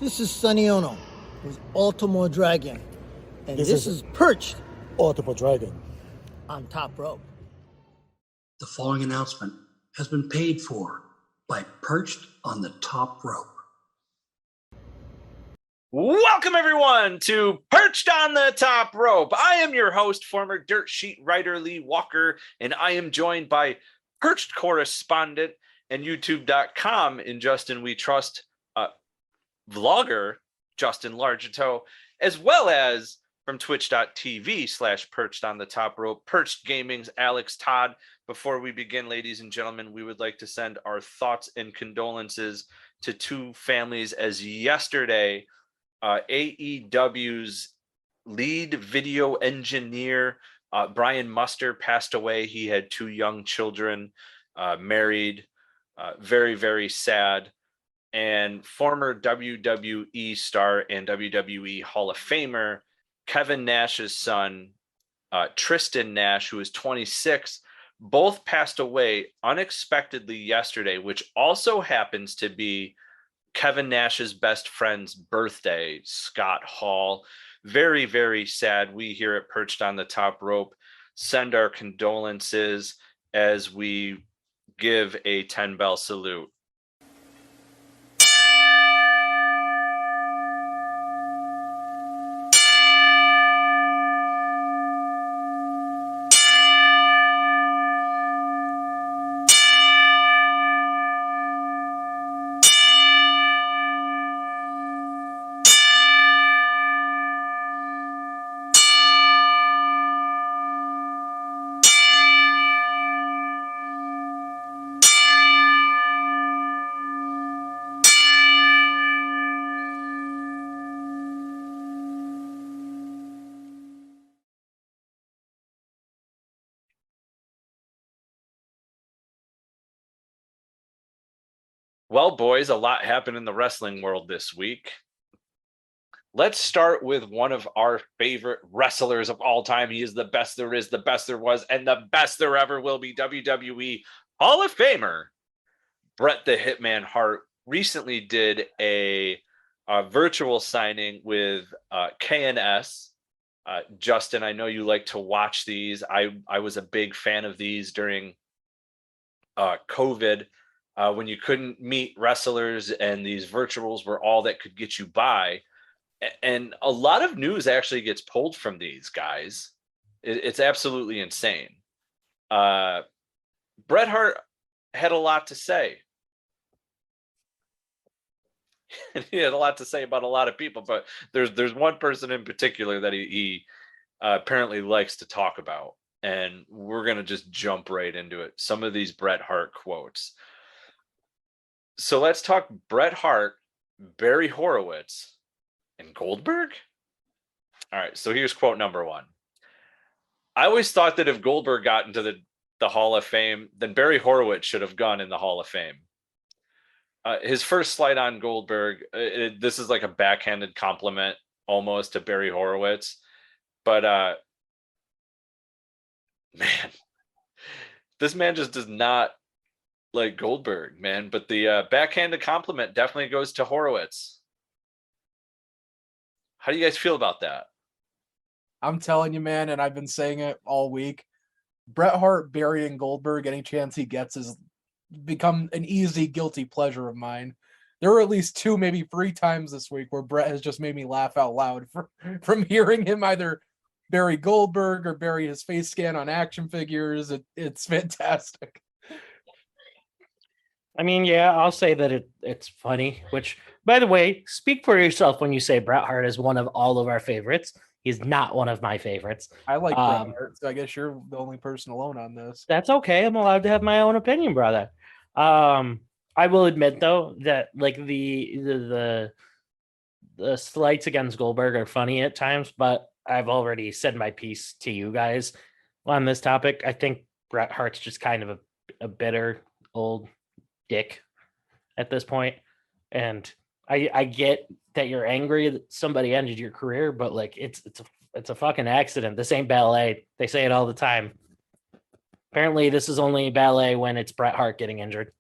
This is Sonny Ono with Ultimo Dragon, and this is Perched Ultimo Dragon on Top Rope. The following announcement has been paid for by Perched on the Top Rope. Welcome, everyone, to Perched on the Top Rope. I am your host, former dirt sheet writer Lee Walker, and I am joined by Perched correspondent and YouTube.com in Justin We Trust vlogger Justin Largento, as well as from twitch.tv/Perched on the Top Rope, Perched Gaming's Alex Todd. Before we begin, ladies and gentlemen, we would like to send our thoughts and condolences to two families, as yesterday AEW's lead video engineer Brian Muster passed away. He had two young children, married, very, very sad. And former WWE star and WWE Hall of Famer Kevin Nash's son, Tristen Nash, who is 26, both passed away unexpectedly yesterday, which also happens to be Kevin Nash's best friend's birthday, Scott Hall. Very, very sad. We here at Perched on the Top Rope send our condolences as we give a 10-bell salute. Well, boys, a lot happened in the wrestling world this week. Let's start with one of our favorite wrestlers of all time. He is the best there is, the best there was, and the best there ever will be. WWE Hall of Famer Bret the Hitman Hart recently did a virtual signing with KNS. Justin, I know you like to watch these. I was a big fan of these during COVID. When you couldn't meet wrestlers and these virtuals were all that could get you by. And a lot of news actually gets pulled from these guys. It's absolutely insane. Bret Hart had a lot to say. He had a lot to say about a lot of people, but there's one person in particular that he apparently likes to talk about. And we're going to just jump right into it. Some of these Bret Hart quotes. So let's talk Bret Hart, Barry Horowitz, and Goldberg. All right, so here's quote number one. I always thought that if Goldberg got into the Hall of Fame, then Barry Horowitz should have gone in the Hall of Fame. His first slight on Goldberg, this is like a backhanded compliment almost to Barry Horowitz. But man, this man just does not like Goldberg, man. But the backhanded compliment definitely goes to Horowitz. How do you guys feel about that? I'm telling you, man, and I've been saying it all week. Bret Hart burying Goldberg any chance he gets has become an easy guilty pleasure of mine. There were at least 2, maybe 3 times this week where Bret has just made me laugh out loud from hearing him either bury Goldberg or bury his face scan on action figures. It's fantastic. I mean, yeah, I'll say that it's funny, which, by the way, speak for yourself when you say Bret Hart is one of all of our favorites. He's not one of my favorites. I like Bret Hart, so I guess you're the only person alone on this. That's okay. I'm allowed to have my own opinion, brother. I will admit, though, that like the slights against Goldberg are funny at times, but I've already said my piece to you guys on this topic. I think Bret Hart's just kind of a bitter old dick at this point, and I get that you're angry that somebody ended your career, but like it's a fucking accident. This ain't ballet. They say it all the time. Apparently, this is only ballet when it's Bret Hart getting injured.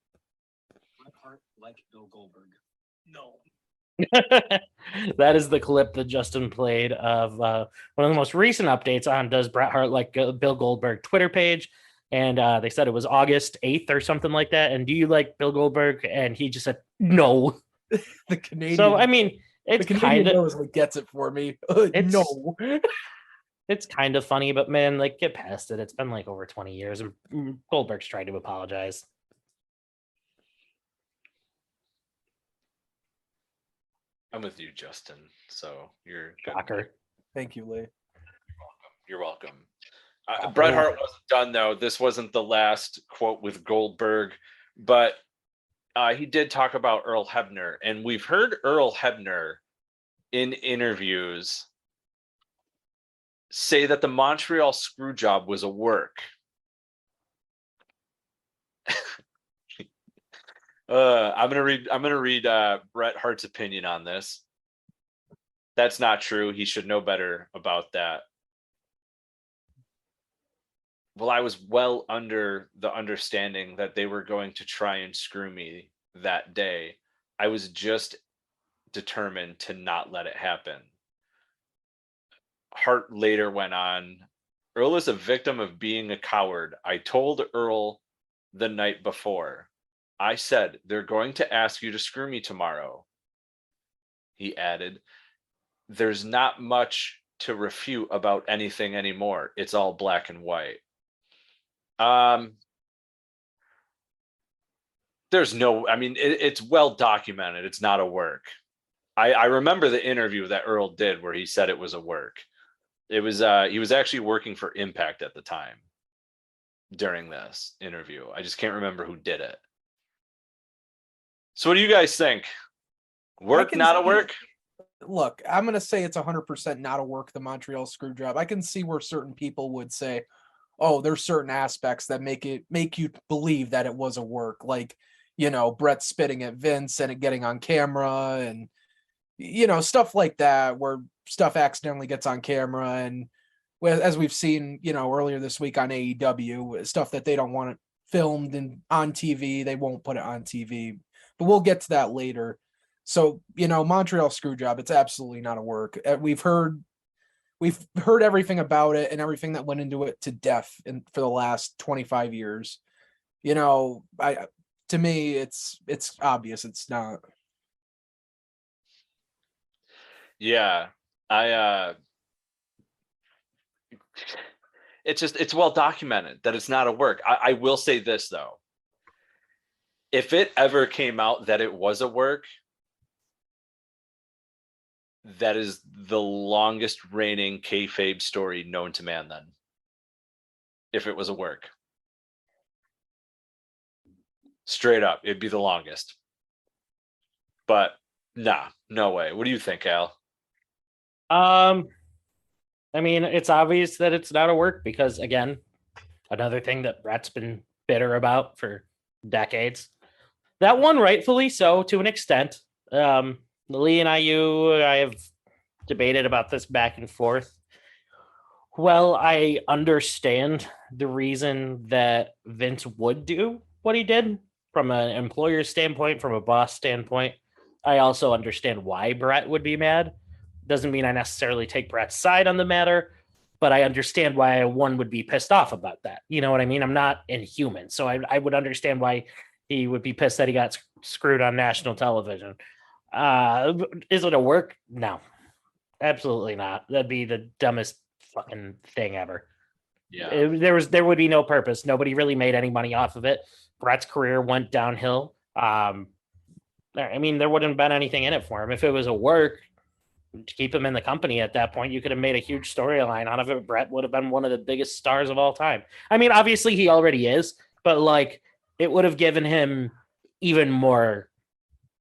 Bret Hart liked Bill Goldberg. No. That is the clip that Justin played of one of the most recent updates on Does Bret Hart like Bill Goldberg Twitter page. And they said it was August 8th or something like that. And do you like Bill Goldberg? And he just said, no. The Canadian. So, I mean, the it's Canadian kind of knows what gets it for me. It's- No. it's kind of funny, but man, like get past it. It's been like over 20 years and Goldberg's tried to apologize. I'm with you, Justin. So you're good. Shocker. Thank you, Lee. You're welcome. Bret Hart wasn't done though. This wasn't the last quote with Goldberg, but he did talk about Earl Hebner, and we've heard Earl Hebner in interviews say that the Montreal Screwjob was a work. I'm gonna read Bret Hart's opinion on this. That's not true. He should know better about that. Well, I was well under the understanding that they were going to try and screw me that day. I was just determined to not let it happen. Hart later went on, Earl is a victim of being a coward. I told Earl the night before. I said, they're going to ask you to screw me tomorrow. He added, there's not much to refute about anything anymore. It's all black and white. There's no, I mean, it's well documented. It's not a work. I remember the interview that Earl did where he said it was a work. It was, he was actually working for Impact at the time during this interview. I just can't remember who did it. So what do you guys think? Work, not a work? Look, I'm going to say it's 100% not a work, the Montreal Screwjob. I can see where certain people would say, oh, there's certain aspects that make you believe that it was a work. Like, you know, Bret spitting at Vince and it getting on camera and, you know, stuff like that where stuff accidentally gets on camera. And as we've seen, you know, earlier this week on AEW, stuff that they don't want it filmed and on TV, they won't put it on TV. But we'll get to that later. So, you know, Montreal Screwjob, it's absolutely not a work. We've heard everything about it and everything that went into it to death for the last 25 years. You know, to me, it's obvious it's not. Yeah, it's well documented that it's not a work. I will say this though. If it ever came out that it was a work, that is the longest reigning kayfabe story known to man then. If it was a work. Straight up, it'd be the longest. But nah, no way. What do you think, Al? I mean, it's obvious that it's not a work because, again, another thing that Bret's been bitter about for decades. That one, rightfully so, to an extent. Lee and I have debated about this back and forth. Well, I understand the reason that Vince would do what he did from an employer standpoint, from a boss standpoint. I also understand why Bret would be mad. Doesn't mean I necessarily take Bret's side on the matter, but I understand why one would be pissed off about that. You know what I mean? I'm not inhuman. So I would understand why he would be pissed that he got screwed on national television. Is it a work? No, absolutely not. That'd be the dumbest fucking thing ever. Yeah, there would be no purpose. Nobody really made any money off of it. Bret's career went downhill. I mean, there wouldn't have been anything in it for him. If it was a work to keep him in the company at that point, you could have made a huge storyline out of it. Bret would have been one of the biggest stars of all time. I mean, obviously he already is, but like it would have given him even more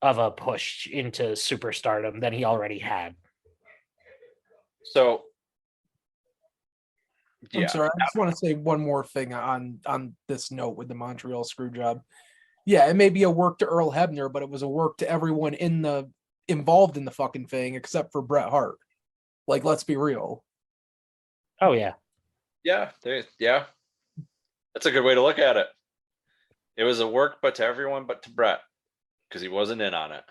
of a push into superstardom than he already had. So yeah. I'm sorry, I just want to say one more thing on this note with the Montreal Screwjob. Yeah, it may be a work to Earl Hebner, but it was a work to everyone involved in the fucking thing except for Bret Hart. Like, let's be real. Oh yeah. Yeah, that's a good way to look at it. It was a work, but to everyone but to Bret, because he wasn't in on it.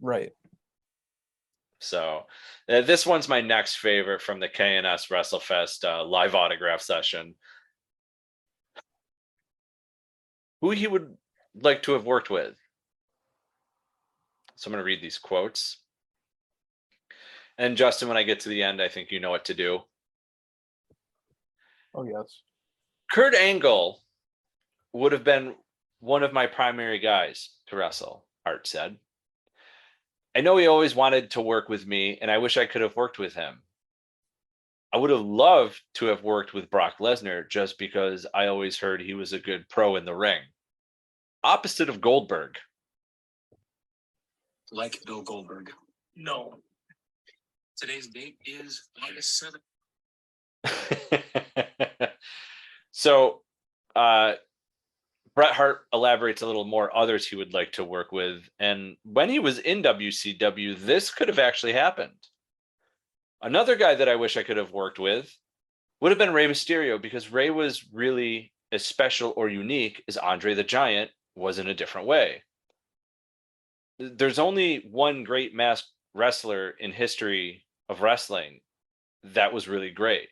Right. So this one's my next favorite from the KS Wrestlefest live autograph session. Who he would like to have worked with. So I'm going to read these quotes. And Justin, when I get to the end, I think you know what to do. Oh, yes. Kurt Angle would have been one of my primary guys to wrestle, Hart said. I know he always wanted to work with me, and I wish I could have worked with him. I would have loved to have worked with Brock Lesnar just because I always heard he was a good pro in the ring. Opposite of Goldberg. Like Bill Goldberg. No. Today's date is August 7th. So, Bret Hart elaborates a little more others he would like to work with. And when he was in WCW, this could have actually happened. Another guy that I wish I could have worked with would have been Rey Mysterio, because Rey was really as special or unique as Andre the Giant was in a different way. There's only one great masked wrestler in history of wrestling that was really great,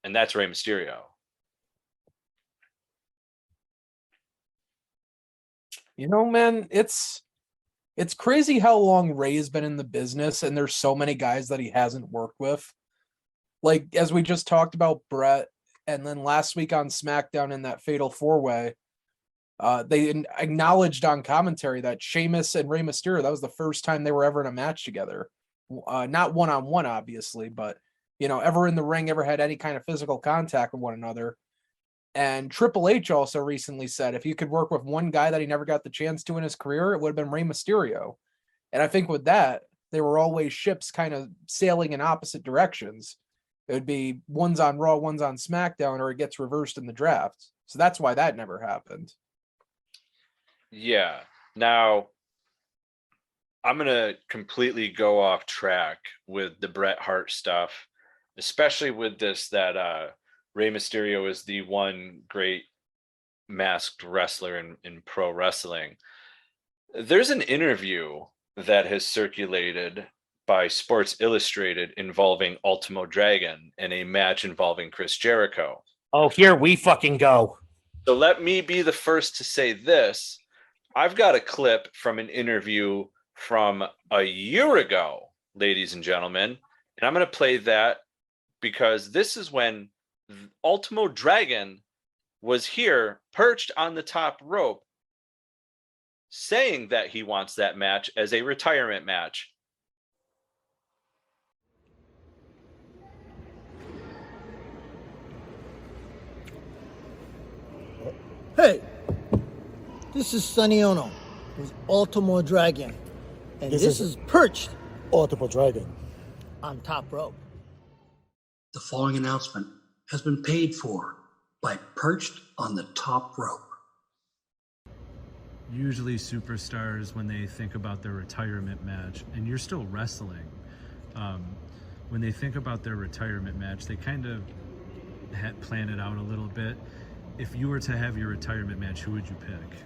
and that's Rey Mysterio. You know, man, it's crazy how long Ray's been in the business, and there's so many guys that he hasn't worked with. Like, as we just talked about Bret, and then last week on SmackDown in that Fatal 4-Way, they acknowledged on commentary that Sheamus and Rey Mysterio, that was the first time they were ever in a match together. Not one-on-one, obviously, but, you know, ever in the ring, ever had any kind of physical contact with one another. And Triple H also recently said if he could work with one guy that he never got the chance to in his career, it would have been Rey Mysterio. And I think with that, they were always ships kind of sailing in opposite directions. It would be one's on Raw, one's on SmackDown, or it gets reversed in the draft. So that's why that never happened. Yeah. Now, I'm going to completely go off track with the Bret Hart stuff, especially with this that Rey Mysterio is the one great masked wrestler in pro wrestling. There's an interview that has circulated by Sports Illustrated involving Ultimo Dragon and a match involving Chris Jericho. Oh, here we fucking go. So let me be the first to say this. I've got a clip from an interview from a year ago, ladies and gentlemen, and I'm going to play that because this is when Ultimo Dragon was here perched on the top rope saying that he wants that match as a retirement match. Hey, this is Sonny Ono with Ultimo Dragon, and this is Perched Ultimo Dragon. on top rope. The following announcement has been paid for by Perched on the Top Rope. Usually superstars, when they think about their retirement match, and you're still wrestling, when they think about their retirement match, they kind of plan it out a little bit. If you were to have your retirement match, who would you pick?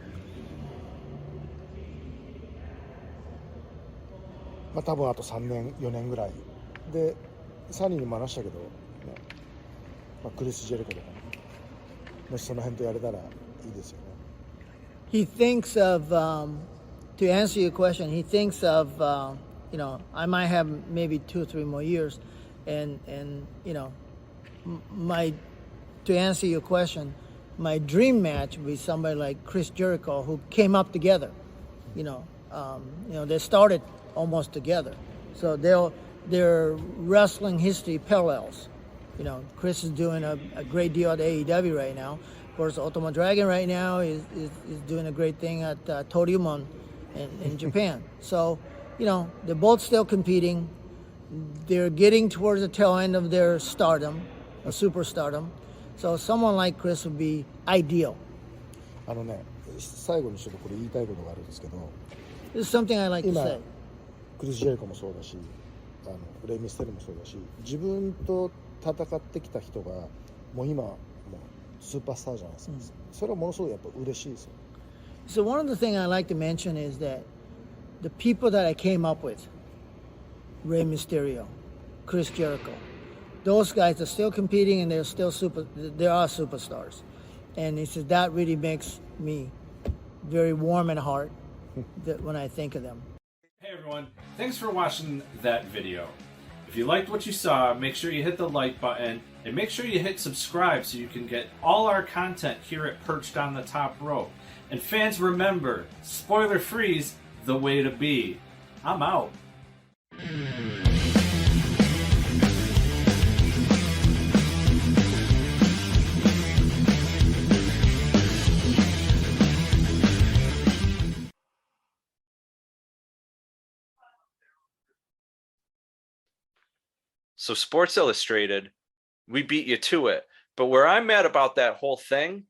まあ多分あと3年4年ぐらいでサニーにも話したけど、ね、まあ、クリス・ジェリコとかもしその辺とやれたらいいですよね。He thinks of, to answer your question, he thinks of, you know, I might have maybe 2 or 3 more years, and you know, to answer your question, my dream match would be somebody like Chris Jericho, who came up together. You know, they started almost together, so their wrestling history parallels. You know, Chris is doing a great deal at AEW right now. Of course, Ultimo Dragon right now is doing a great thing at Toriumon in Japan. So, you know, they're both still competing. They're getting towards the tail end of their stardom, or superstardom. So someone like Chris would be ideal. あのね、最後にちょっとこれ言いたいことがあるんですけど、 This is something I like to 今 say. クリス・ジェリコもそうだし、レイ・ミステリもそうだし、自分と戦ってきた人がもう今もうスーパースターじゃないですか。それはものすごいやっぱ嬉しいですよ。 So one of the things I like to mention is that the people that I came up with, Rey Mysterio, Chris Jericho. Those guys are still competing and they are superstars. And he says that really makes me very warm in heart when I think of them. Hey everyone, thanks for watching that video. If you liked what you saw, make sure you hit the like button and make sure you hit subscribe so you can get all our content here at Perched on the Top Rope. And fans, remember, spoiler free's the way to be. I'm out. So Sports Illustrated, we beat you to it. But where I'm mad about that whole thing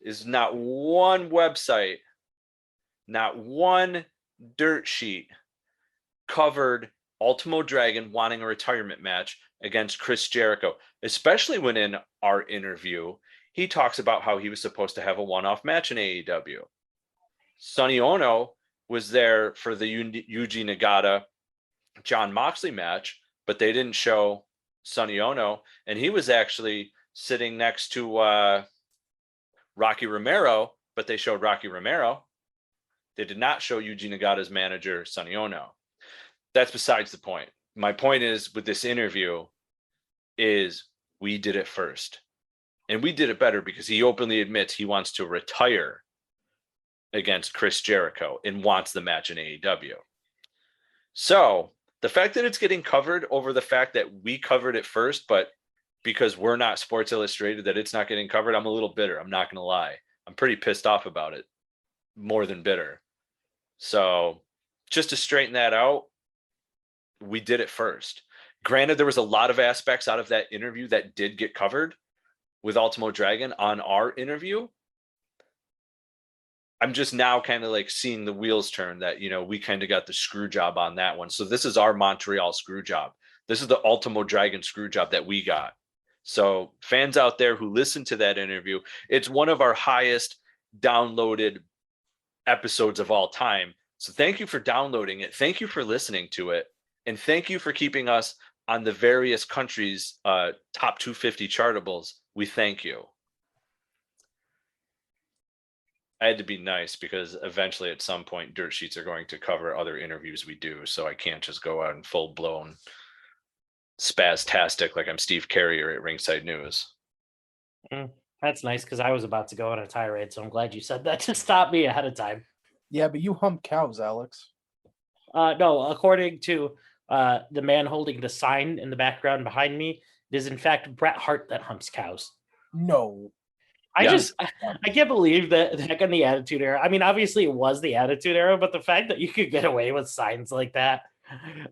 is not one website, not one dirt sheet covered Ultimo Dragon wanting a retirement match against Chris Jericho, especially when in our interview, he talks about how he was supposed to have a one-off match in AEW. Sonny Ono was there for the Yuji Nagata John Moxley match, but they didn't show Sonny Ono, and he was actually sitting next to Rocky Romero, but they showed Rocky Romero. They did not show Yuji Nagata's manager, Sonny Ono. That's besides the point. My point is, with this interview, is we did it first. And we did it better because he openly admits he wants to retire against Chris Jericho and wants the match in AEW. So the fact that it's getting covered over the fact that we covered it first, but because we're not Sports Illustrated, that it's not getting covered, I'm a little bitter. I'm not going to lie. I'm pretty pissed off about it, more than bitter. So just to straighten that out, we did it first. Granted, there was a lot of aspects out of that interview that did get covered with Ultimo Dragon on our interview. I'm just now kind of like seeing the wheels turn that, you know, we kind of got the screw job on that one. So this is our Montreal Screwjob. This is the Ultimo Dragon Screwjob that we got. So fans out there who listen to that interview, it's one of our highest downloaded episodes of all time. So thank you for downloading it. Thank you for listening to it. And thank you for keeping us on the various countries' top 250 chartables. We thank you. I had to be nice because eventually at some point dirt sheets are going to cover other interviews we do. So I can't just go out and full blown spastastic like I'm Steve Carrier at Ringside News. That's nice because I was about to go on a tirade. So I'm glad you said that to stop me ahead of time. Yeah, but you hump cows, Alex. No, according to the man holding the sign in the background behind me, it is in fact Bret Hart that humps cows. No. I can't believe that back in the Attitude Era. I mean, obviously it was the Attitude Era, but the fact that you could get away with signs like that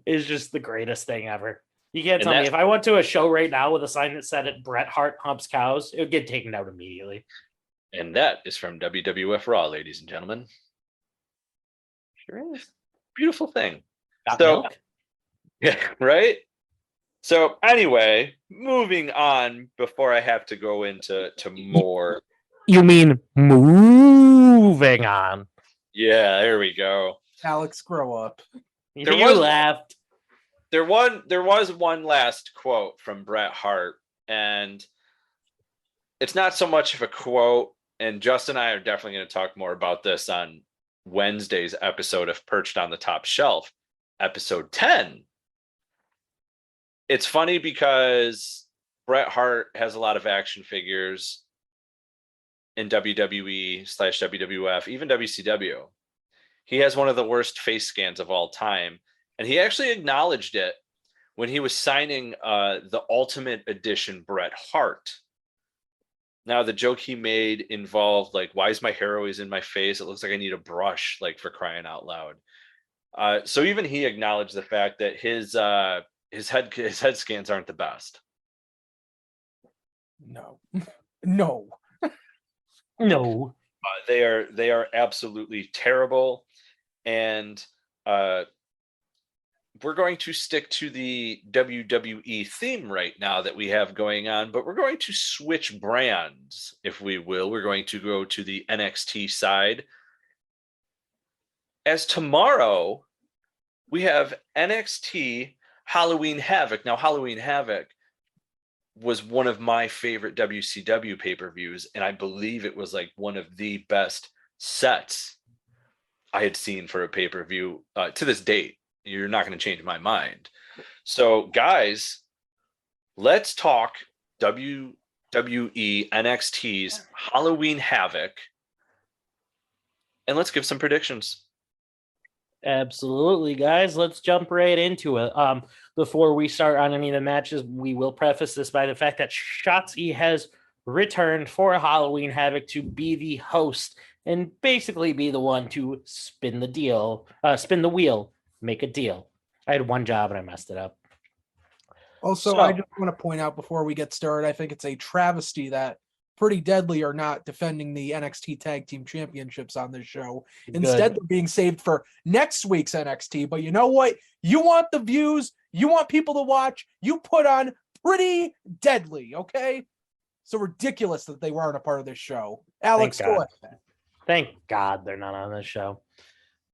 is just the greatest thing ever. You can't tell me if I went to a show right now with a sign that said it Bret Hart humps cows, it would get taken out immediately. And that is from WWF Raw, ladies and gentlemen. Sure is. Beautiful thing. Got So, milk? yeah, right? So anyway, moving on before I have to go into more. You mean moving on? Yeah, there we go. Alex, grow up. You laughed. There was one last quote from Bret Hart, and it's not so much of a quote, and Justin and I are definitely going to talk more about this on Wednesday's episode of Perched on the Top Shelf, episode 10. It's funny because Bret Hart has a lot of action figures in WWE/WWF, even WCW. He has one of the worst face scans of all time. And he actually acknowledged it when he was signing the Ultimate Edition Bret Hart. Now, the joke he made involved, like, why is my hair always in my face? It looks like I need a brush, like, for crying out loud. So even he acknowledged the fact that his head scans aren't the best. No. They are absolutely terrible, and we're going to stick to the WWE theme right now that we have going on, but we're going to switch brands, if we will. We're going to go to the NXT side, as tomorrow we have NXT Halloween Havoc. Now, Halloween Havoc was one of my favorite WCW pay-per-views, and I believe it was like one of the best sets I had seen for a pay-per-view to this date. You're not going to change my mind. So, guys, let's talk WWE NXT's Halloween Havoc, and let's give some predictions. Absolutely, guys. Let's jump right into it. Before we start on any of the matches, we will preface this by the fact that Shotzi has returned for Halloween Havoc to be the host and basically be the one to spin the wheel, make a deal. I had one job and I messed it up. Also, I just want to point out before we get started, I think it's a travesty that Pretty Deadly are not defending the NXT Tag Team Championships on this show. Instead, they're being saved for next week's NXT. But you know what? You want the views, you want people to watch, you put on Pretty Deadly, okay? So ridiculous that they weren't a part of this show. Alex, go ahead. Thank God they're not on this show.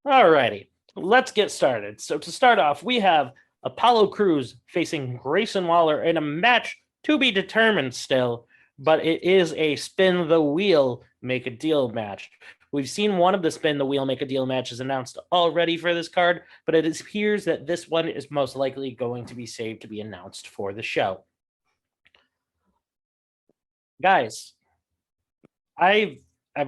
All righty, let's get started. So to start off, we have Apollo Crews facing Grayson Waller in a match to be determined still, but it is a spin the wheel, make a deal match. We've seen one of the spin the wheel, make a deal matches announced already for this card, but it appears that this one is most likely going to be saved to be announced for the show. Guys, I've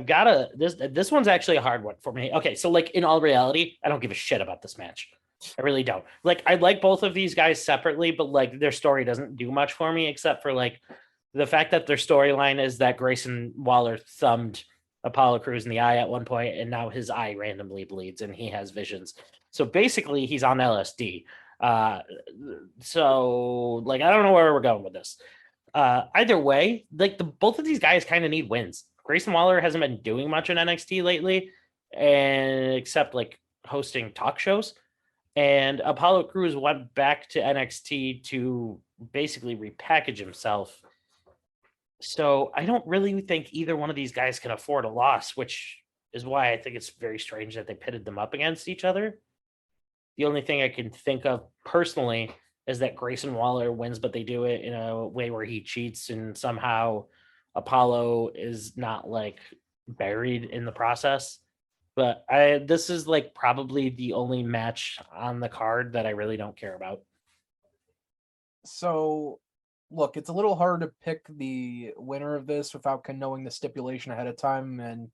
got this one's actually a hard one for me. Okay, so like in all reality, I don't give a shit about this match. I really don't. Like, I like both of these guys separately, but like their story doesn't do much for me except for like the fact that their storyline is that Grayson Waller thumbed Apollo Crews in the eye at one point, and now his eye randomly bleeds and he has visions. So basically he's on LSD. So like, I don't know where we're going with this. Either way, like both of these guys kind of need wins. Grayson Waller hasn't been doing much in NXT lately, and except like hosting talk shows. And Apollo Crews went back to NXT to basically repackage himself. So I don't really think either one of these guys can afford a loss, which is why I think it's very strange that they pitted them up against each other. The only thing I can think of personally is that Grayson Waller wins, but they do it in a way where he cheats and somehow Apollo is not like buried in the process. But this is like probably the only match on the card that I really don't care about. So, look, it's a little hard to pick the winner of this without knowing the stipulation ahead of time and,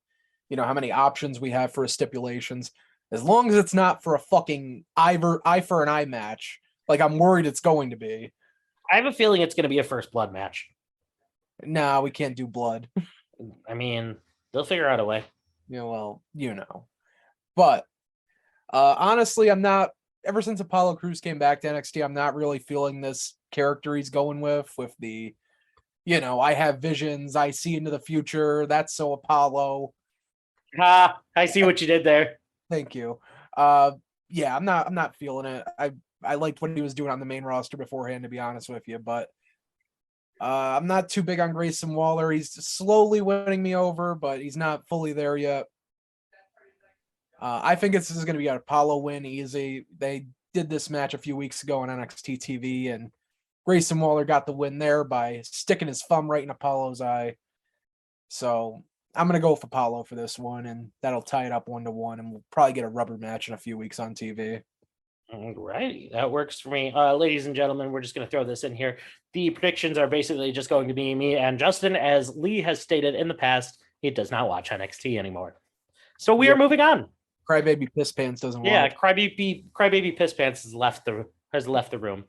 you know, how many options we have for stipulations. As long as it's not for a fucking eye for an eye match, like I'm worried it's going to be. I have a feeling it's going to be a first blood match. Nah, we can't do blood. I mean, they'll figure out a way. Yeah, well, you know. But honestly, I'm not. Ever since Apollo Crews came back to NXT, I'm not really feeling this character he's going with the, you know, I have visions, I see into the future. That's so Apollo. Ha! I see what you did there. Thank you. Yeah, I'm not feeling it. I liked what he was doing on the main roster beforehand, to be honest with you, but I'm not too big on Grayson Waller. He's slowly winning me over, but he's not fully there yet. I think this is going to be an Apollo win easy. They did this match a few weeks ago on NXT TV, and Grayson Waller got the win there by sticking his thumb right in Apollo's eye. So I'm going to go with Apollo for this one, and that'll tie it up 1-1, and we'll probably get a rubber match in a few weeks on TV. All right, that works for me. Ladies and gentlemen, we're just going to throw this in here. The predictions are basically just going to be me and Justin. As Lee has stated in the past, he does not watch NXT anymore. So we are moving on. Crybaby Piss Pants doesn't watch. Yeah, Crybaby Piss Pants has left the room.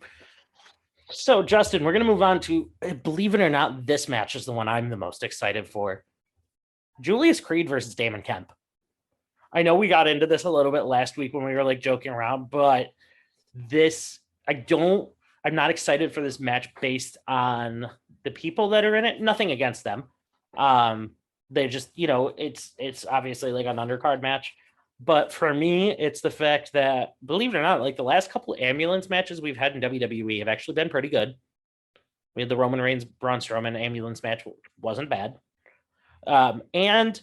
So Justin, we're going to move on to, believe it or not, this match is the one I'm the most excited for. Julius Creed versus Damon Kemp. I know we got into this a little bit last week when we were like joking around, but I'm not excited for this match based on the people that are in it. Nothing against them. They just, you know, it's obviously like an undercard match. But for me, it's the fact that, believe it or not, like the last couple of ambulance matches we've had in WWE have actually been pretty good. We had the Roman Reigns, Braun Strowman ambulance match, wasn't bad. And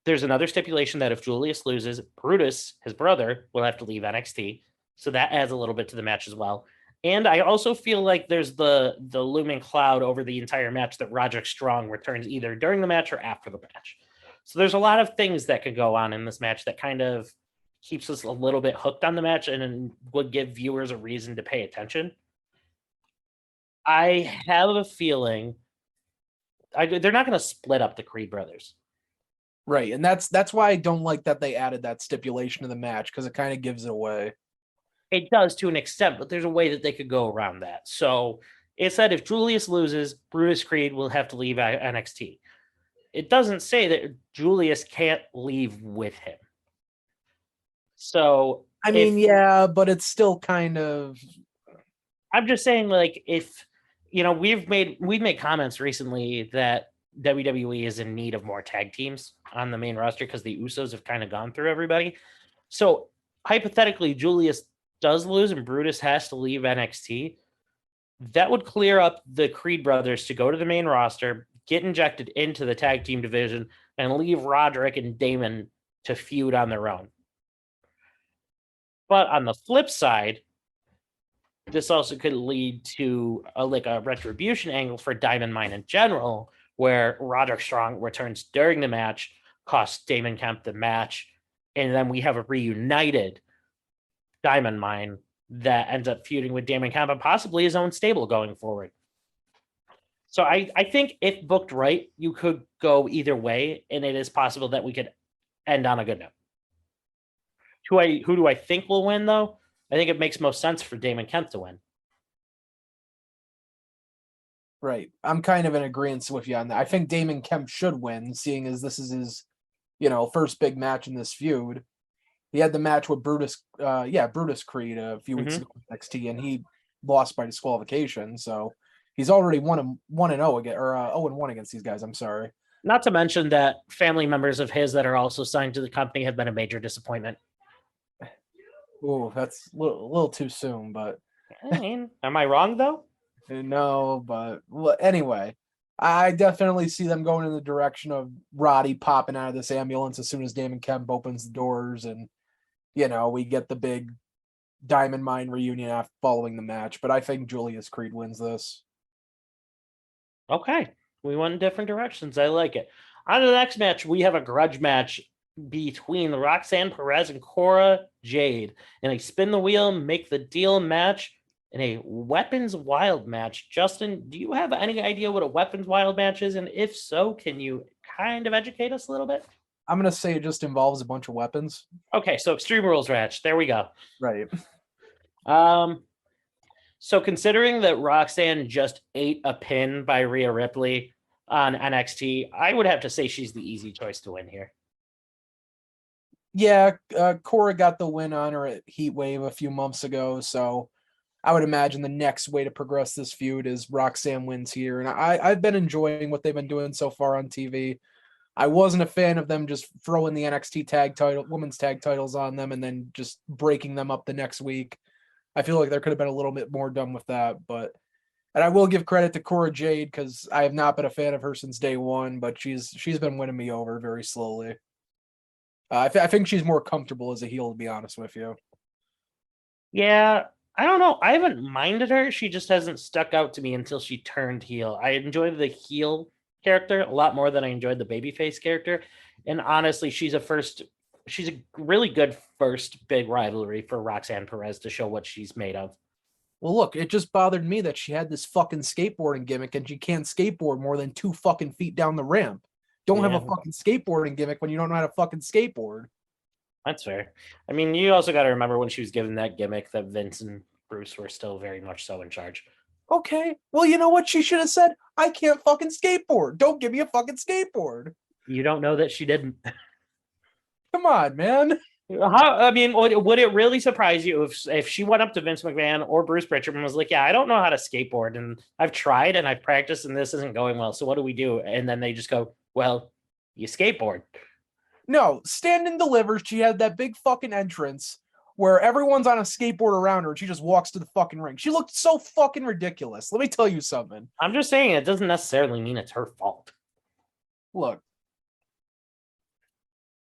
there's another stipulation that if Julius loses, Brutus, his brother, will have to leave NXT. So that adds a little bit to the match as well. And I also feel like there's the looming cloud over the entire match that Roderick Strong returns either during the match or after the match. So there's a lot of things that could go on in this match that kind of keeps us a little bit hooked on the match and would give viewers a reason to pay attention. I have a feeling they're not going to split up the Creed brothers. Right, and that's why I don't like that they added that stipulation to the match, because it kind of gives it away. It does to an extent, but there's a way that they could go around that. So it said if Julius loses, Brutus Creed will have to leave NXT. It doesn't say that Julius can't leave with him. So I mean, yeah, but it's still kind of. I'm just saying, like, if we've made comments recently that WWE is in need of more tag teams on the main roster because the Usos have kind of gone through everybody. So hypothetically, Julius does lose and Brutus has to leave NXT. That would clear up the Creed brothers to go to the main roster, get injected into the tag team division, and leave Roderick and Damon to feud on their own. But on the flip side, this also could lead to a retribution angle for Diamond Mine in general, where Roderick Strong returns during the match, costs Damon Kemp the match, and then we have a reunited Diamond Mine that ends up feuding with Damon Kemp and possibly his own stable going forward. So I think if booked right, you could go either way, and it is possible that we could end on a good note. Who do I think will win, though? I think it makes most sense for Damon Kemp to win. Right. I'm kind of in agreement with you on that. I think Damon Kemp should win, seeing as this is his, first big match in this feud. He had the match with Brutus Creed a few weeks ago in NXT, and he lost by disqualification. So he's already 1-0 again, or 0-1 against these guys. I'm sorry. Not to mention that family members of his that are also signed to the company have been a major disappointment. Oh, that's a little too soon, but I mean, am I wrong though? No, but anyway, I definitely see them going in the direction of Roddy popping out of this ambulance as soon as Damon Kemp opens the doors, and we get the big Diamond Mine reunion following the match. But I think Julius Creed wins this. Okay, we went in different directions. I like it. On to the next match, we have a grudge match between Roxanne Perez and Cora Jade in a spin the wheel, make the deal match in a Weapons Wild match. Justin, do you have any idea what a Weapons Wild match is? And if so, can you kind of educate us a little bit? I'm going to say it just involves a bunch of weapons. Okay, so Extreme Rules match. There we go. Right. So considering that Roxanne just ate a pin by Rhea Ripley on NXT, I would have to say she's the easy choice to win here. Yeah, Cora got the win on her at Heatwave a few months ago, so I would imagine the next way to progress this feud is Roxanne wins here. And I've been enjoying what they've been doing so far on TV. I wasn't a fan of them just throwing the NXT women's tag titles on them and then just breaking them up the next week. I feel like there could have been a little bit more done with that, and I will give credit to Cora Jade because I have not been a fan of her since day one, but she's been winning me over very slowly. I think she's more comfortable as a heel, to be honest with you. Yeah, I don't know. I haven't minded her. She just hasn't stuck out to me until she turned heel. I enjoyed the heel character a lot more than I enjoyed the babyface character. And honestly, she's a really good first big rivalry for Roxanne Perez to show what she's made of. Well, look, it just bothered me that she had this fucking skateboarding gimmick and she can't skateboard more than 2 fucking feet down the ramp. Don't have a fucking skateboarding gimmick when you don't know how to fucking skateboard. That's fair. I mean, you also got to remember when she was given that gimmick that Vince and Bruce were still very much so in charge. Okay. Well, you know what she should have said? I can't fucking skateboard. Don't give me a fucking skateboard. You don't know that she didn't. Come on, man. I mean, would it really surprise you if she went up to Vince McMahon or Bruce Pritchard and was like, yeah, I don't know how to skateboard and I've tried and I've practiced and this isn't going well. So what do we do? And then they just go, well, you skateboard. No, Stand and Deliver. She had that big fucking entrance where everyone's on a skateboard around her and she just walks to the fucking ring. She looked so fucking ridiculous. Let me tell you something. I'm just saying it doesn't necessarily mean it's her fault. Look,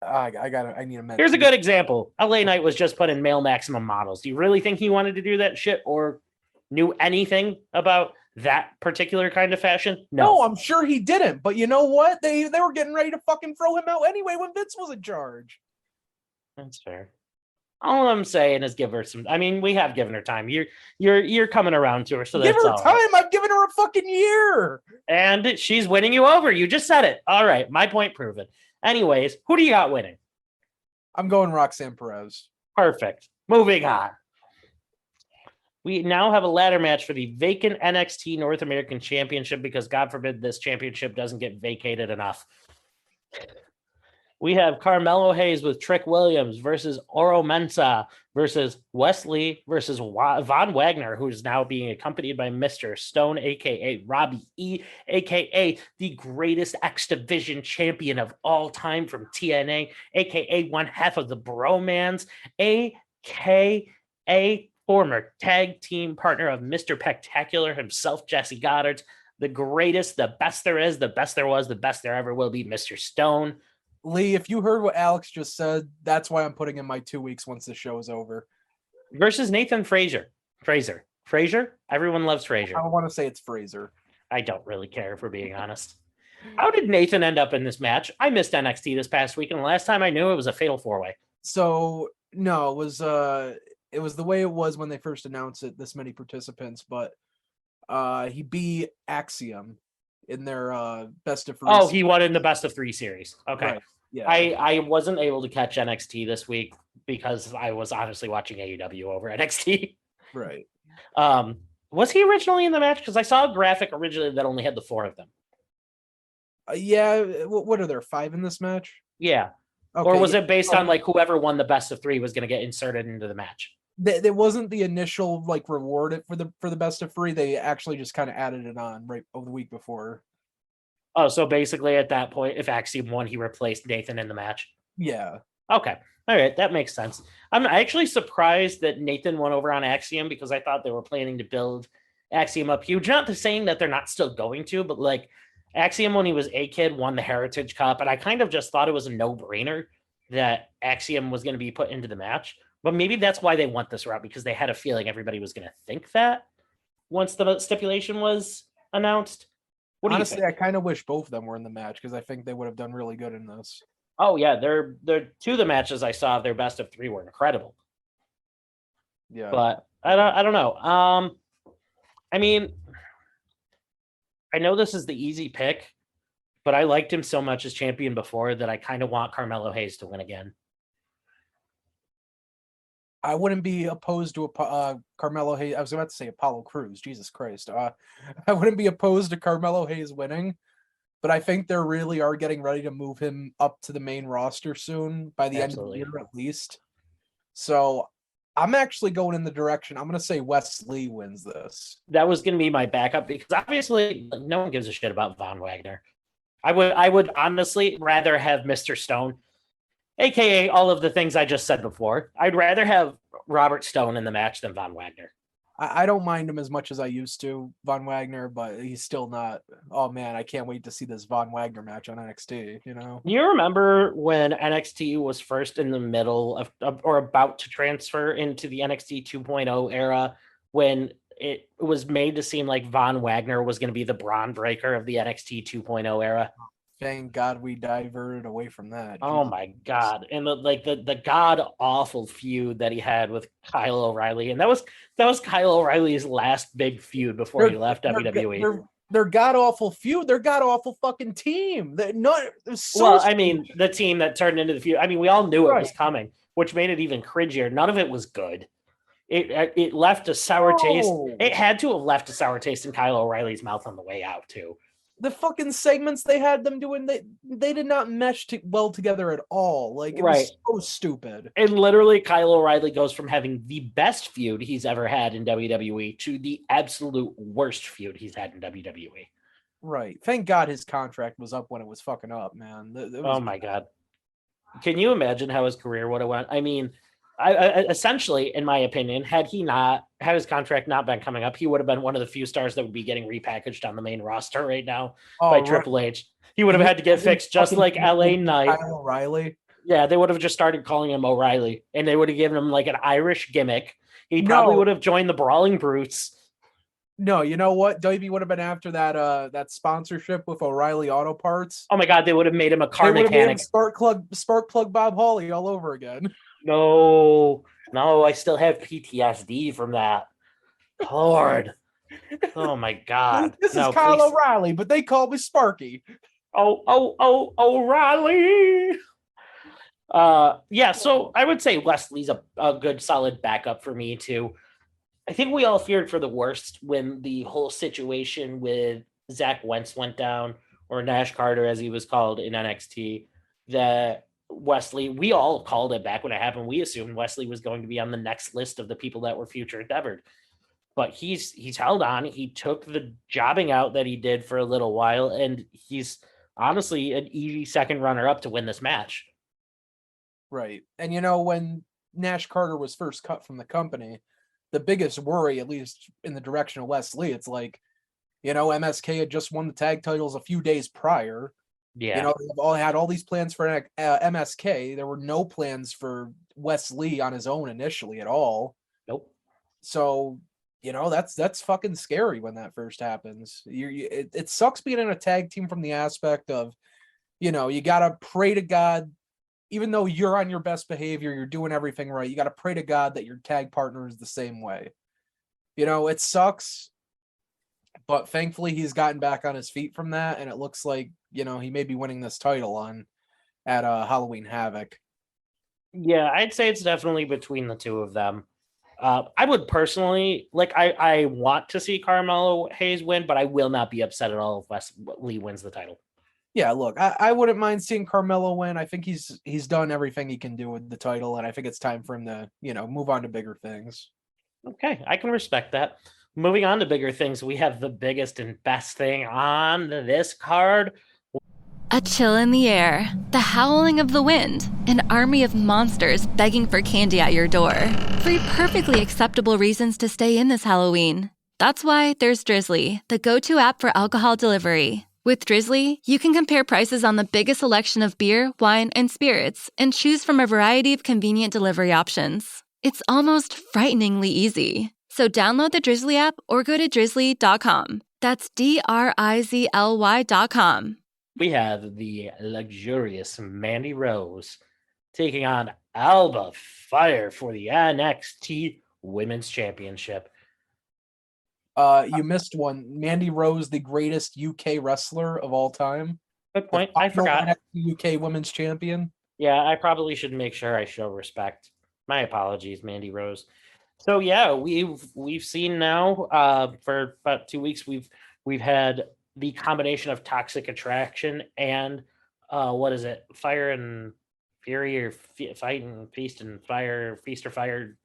I need a mention. Here's a good example. LA Knight was just put in male maximum models. Do you really think he wanted to do that shit or knew anything about that particular kind of fashion? No, I'm sure he didn't. But you know what? They were getting ready to fucking throw him out anyway when Vince was in charge. That's fair. All I'm saying is give her some. I mean, we have given her time. You're coming around to her, so give that's her all time. right. I've given her a fucking year, and she's winning you over. You just said it. All right, my point proven. Anyways, who do you got winning? I'm going Roxanne Perez. Perfect. Moving on. We now have a ladder match for the vacant NXT North American Championship because God forbid this championship doesn't get vacated enough. We have Carmelo Hayes with Trick Williams versus Oro Mensah versus Wesley versus Von Wagner, who is now being accompanied by Mr. Stone, a.k.a. Robbie E., a.k.a. the greatest X Division champion of all time from TNA, a.k.a. one half of the Bromans, a.k.a. former tag team partner of Mr. Spectacular himself, Jesse Goddard, the greatest, the best there is, the best there was, the best there ever will be, Mr. Stone. Lee, if you heard what Alex just said, that's why I'm putting in my 2 weeks once the show is over. Versus Nathan Frazier. Everyone loves Frazier. I want to say it's Fraser. I don't really care, if we're being honest. How did Nathan end up in this match? I missed NXT this past week, and the last time I knew it was a fatal four-way. So no, it was the way it was when they first announced it, this many participants, but he beat Axiom in their best of three. Oh, he won in the best of three series. Okay. Right. Yeah. I wasn't able to catch NXT this week because I was honestly watching AEW over NXT. Right. Was he originally in the match? Because I saw a graphic originally that only had the four of them. Yeah. What are there, 5 in this match? Yeah. Okay, or was it based on like whoever won the best of three was going to get inserted into the match? There wasn't the initial like reward for the best of three. They actually just kind of added it on right over the week before. Oh, so basically at that point, if Axiom won, he replaced Nathan in the match. Yeah. Okay. All right. That makes sense. I'm actually surprised that Nathan won over on Axiom because I thought they were planning to build Axiom up huge. Not to saying that they're not still going to, but like Axiom, when he was a kid, won the Heritage Cup. And I kind of just thought it was a no-brainer that Axiom was going to be put into the match. But maybe that's why they went this route, because they had a feeling everybody was going to think that once the stipulation was announced. Honestly, I kind of wish both of them were in the match because I think they would have done really good in this. Oh yeah, they're two of the matches I saw of their best of three were incredible. Yeah, but I don't know. I mean, I know this is the easy pick, but I liked him so much as champion before that I kind of want Carmelo Hayes to win again. I wouldn't be opposed to Carmelo Hayes. I was about to say Apollo Crews. Jesus Christ. I wouldn't be opposed to Carmelo Hayes winning, but I think they really are getting ready to move him up to the main roster soon by the end of the year at least. So I'm actually going in the direction. I'm going to say Wes Lee wins this. That was going to be my backup because obviously no one gives a shit about Von Wagner. I would honestly rather have Mr. Stone, AKA all of the things I just said before. I'd rather have Robert Stone in the match than Von Wagner. I don't mind him as much as I used to, Von Wagner, but he's still not. Oh man, I can't wait to see this Von Wagner match on NXT. You know, you remember when NXT was first in the middle of or about to transfer into the NXT 2.0 era, when it was made to seem like Von Wagner was going to be the Braun breaker of the NXT 2.0 era. Thank God we diverted away from that. Oh my God. And the god awful feud that he had with Kyle O'Reilly. And that was Kyle O'Reilly's last big feud before he left WWE. They're god awful feud. They're god awful fucking team. I mean, the team that turned into the feud. I mean, we all knew it was coming, which made it even cringier. None of it was good. It left a sour taste. It had to have left a sour taste in Kyle O'Reilly's mouth on the way out too. The fucking segments they had them doing, they did not mesh well together at all. Like, it was so stupid. And literally, Kyle O'Reilly goes from having the best feud he's ever had in WWE to the absolute worst feud he's had in WWE. Right. Thank God his contract was up when it was fucking up, man. Oh my God. Can you imagine how his career would have went? I mean, I essentially, in my opinion, had his contract not been coming up, he would have been one of the few stars that would be getting repackaged on the main roster right now by Triple H. He would have had to get fixed just like LA Knight. Kyle O'Reilly. Yeah, they would have just started calling him O'Reilly, and they would have given him like an Irish gimmick. He probably No. would have joined the Brawling Brutes. No, you know what? WB would have been after that sponsorship with O'Reilly Auto Parts. Oh my God, they would have made him a car They would have made him mechanic. Spark Plug Bob Holly all over again. No, I still have PTSD from that. Lord. Oh my God. This No, is Kyle please. O'Reilly, but they call me Sparky. Oh, O'Reilly. Yeah, so I would say Wesley's a good solid backup for me too. I think we all feared for the worst when the whole situation with Zach Wentz went down, or Nash Carter as he was called in NXT, that Wesley, we all called it back when it happened. We assumed Wesley was going to be on the next list of the people that were future endeavored. But he's held on. He took the jobbing out that he did for a little while, and he's honestly an easy second runner up to win this match. Right. And when Nash Carter was first cut from the company, the biggest worry, at least in the direction of Wesley, it's like, MSK had just won the tag titles a few days prior. Yeah. They've all had all these plans for MSK. There were no plans for Wesley on his own initially at all. Nope. So, that's fucking scary when that first happens. It sucks being in a tag team from the aspect of, you got to pray to God, even though you're on your best behavior, you're doing everything right. You got to pray to God that your tag partner is the same way. It sucks, but thankfully he's gotten back on his feet from that. And it looks like, he may be winning this title at Halloween Havoc. Yeah, I'd say it's definitely between the two of them. I would personally I want to see Carmelo Hayes win, but I will not be upset at all if Wesley wins the title. Yeah, look, I wouldn't mind seeing Carmelo win. I think he's done everything he can do with the title, and I think it's time for him to, move on to bigger things. Okay, I can respect that. Moving on to bigger things, we have the biggest and best thing on this card. A chill in the air, the howling of the wind, an army of monsters begging for candy at your door. Three perfectly acceptable reasons to stay in this Halloween. That's why there's Drizzly, the go-to app for alcohol delivery. With Drizzly, you can compare prices on the biggest selection of beer, wine, and spirits, and choose from a variety of convenient delivery options. It's almost frighteningly easy. So download the Drizzly app or go to drizzly.com. That's DRIZLY.com. We have the luxurious Mandy Rose taking on Alba Fire for the NXT Women's Championship. You missed one. Mandy Rose, the greatest UK wrestler of all time. Good point. I forgot. NXT UK Women's Champion. Yeah, I probably should make sure I show respect. My apologies, Mandy Rose. So yeah, we've seen now for about 2 weeks we've had the combination of Toxic Attraction and Fire and Fury, or Fight and Feast and Fire, Feast or Fire,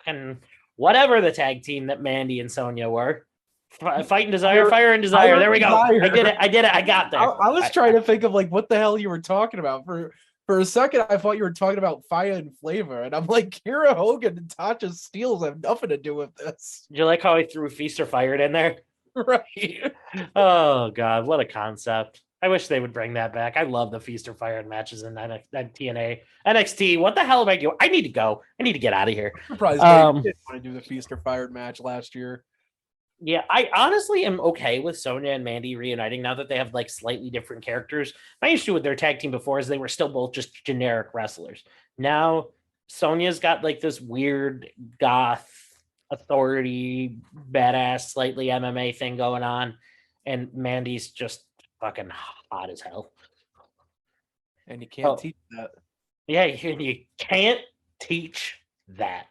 and whatever the tag team that Mandy and Sonya were. Fight and Desire, Fire and Desire. There we go. I did it. I got there. I was trying to think of what the hell you were talking about. For a second, I thought you were talking about Fire and Flavor, and I'm like, Kira Hogan and Tasha Steelz have nothing to do with this. Do you like how I threw Feast or Fired in there? Right. Oh God, what a concept. I wish they would bring that back. I love the Feast or Fired matches in TNA. NXT, what the hell am I doing? I need to go. I need to get out of here. I'm surprised they didn't want to do the Feast or Fired match last year. Yeah, I honestly am okay with Sonya and Mandy reuniting now that they have slightly different characters. My issue with their tag team before is they were still both just generic wrestlers. Now Sonya's got this weird goth authority, badass, slightly MMA thing going on, and Mandy's just fucking hot as hell. And you can't teach that. Yeah, you can't teach that.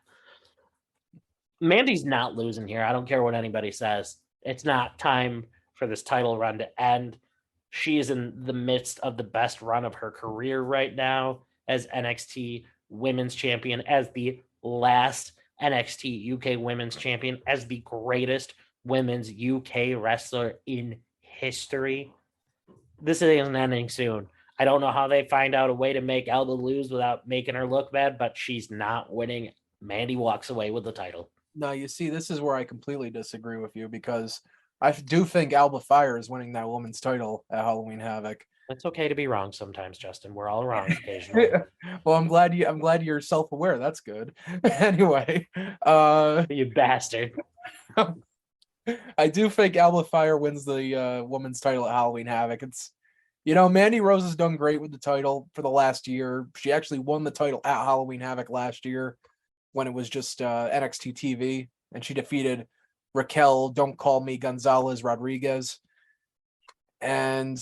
Mandy's not losing here. I don't care what anybody says. It's not time for this title run to end. She is in the midst of the best run of her career right now as NXT Women's Champion, as the last NXT UK Women's Champion, as the greatest women's UK wrestler in history. This isn't ending soon. I don't know how they find out a way to make Alba lose without making her look bad, but she's not winning. Mandy walks away with the title. No, you see, this is where I completely disagree with you, because I do think Alba Fire is winning that women's title at Halloween Havoc. It's okay to be wrong sometimes, Justin. We're all wrong occasionally. Well, I'm glad you're self-aware. That's good. Anyway, You bastard. I do think Alba Fire wins the women's title at Halloween Havoc. It's, Mandy Rose has done great with the title for the last year. She actually won the title at Halloween Havoc last year when it was just NXT TV, and she defeated Raquel Don't Call Me Gonzalez Rodriguez. And,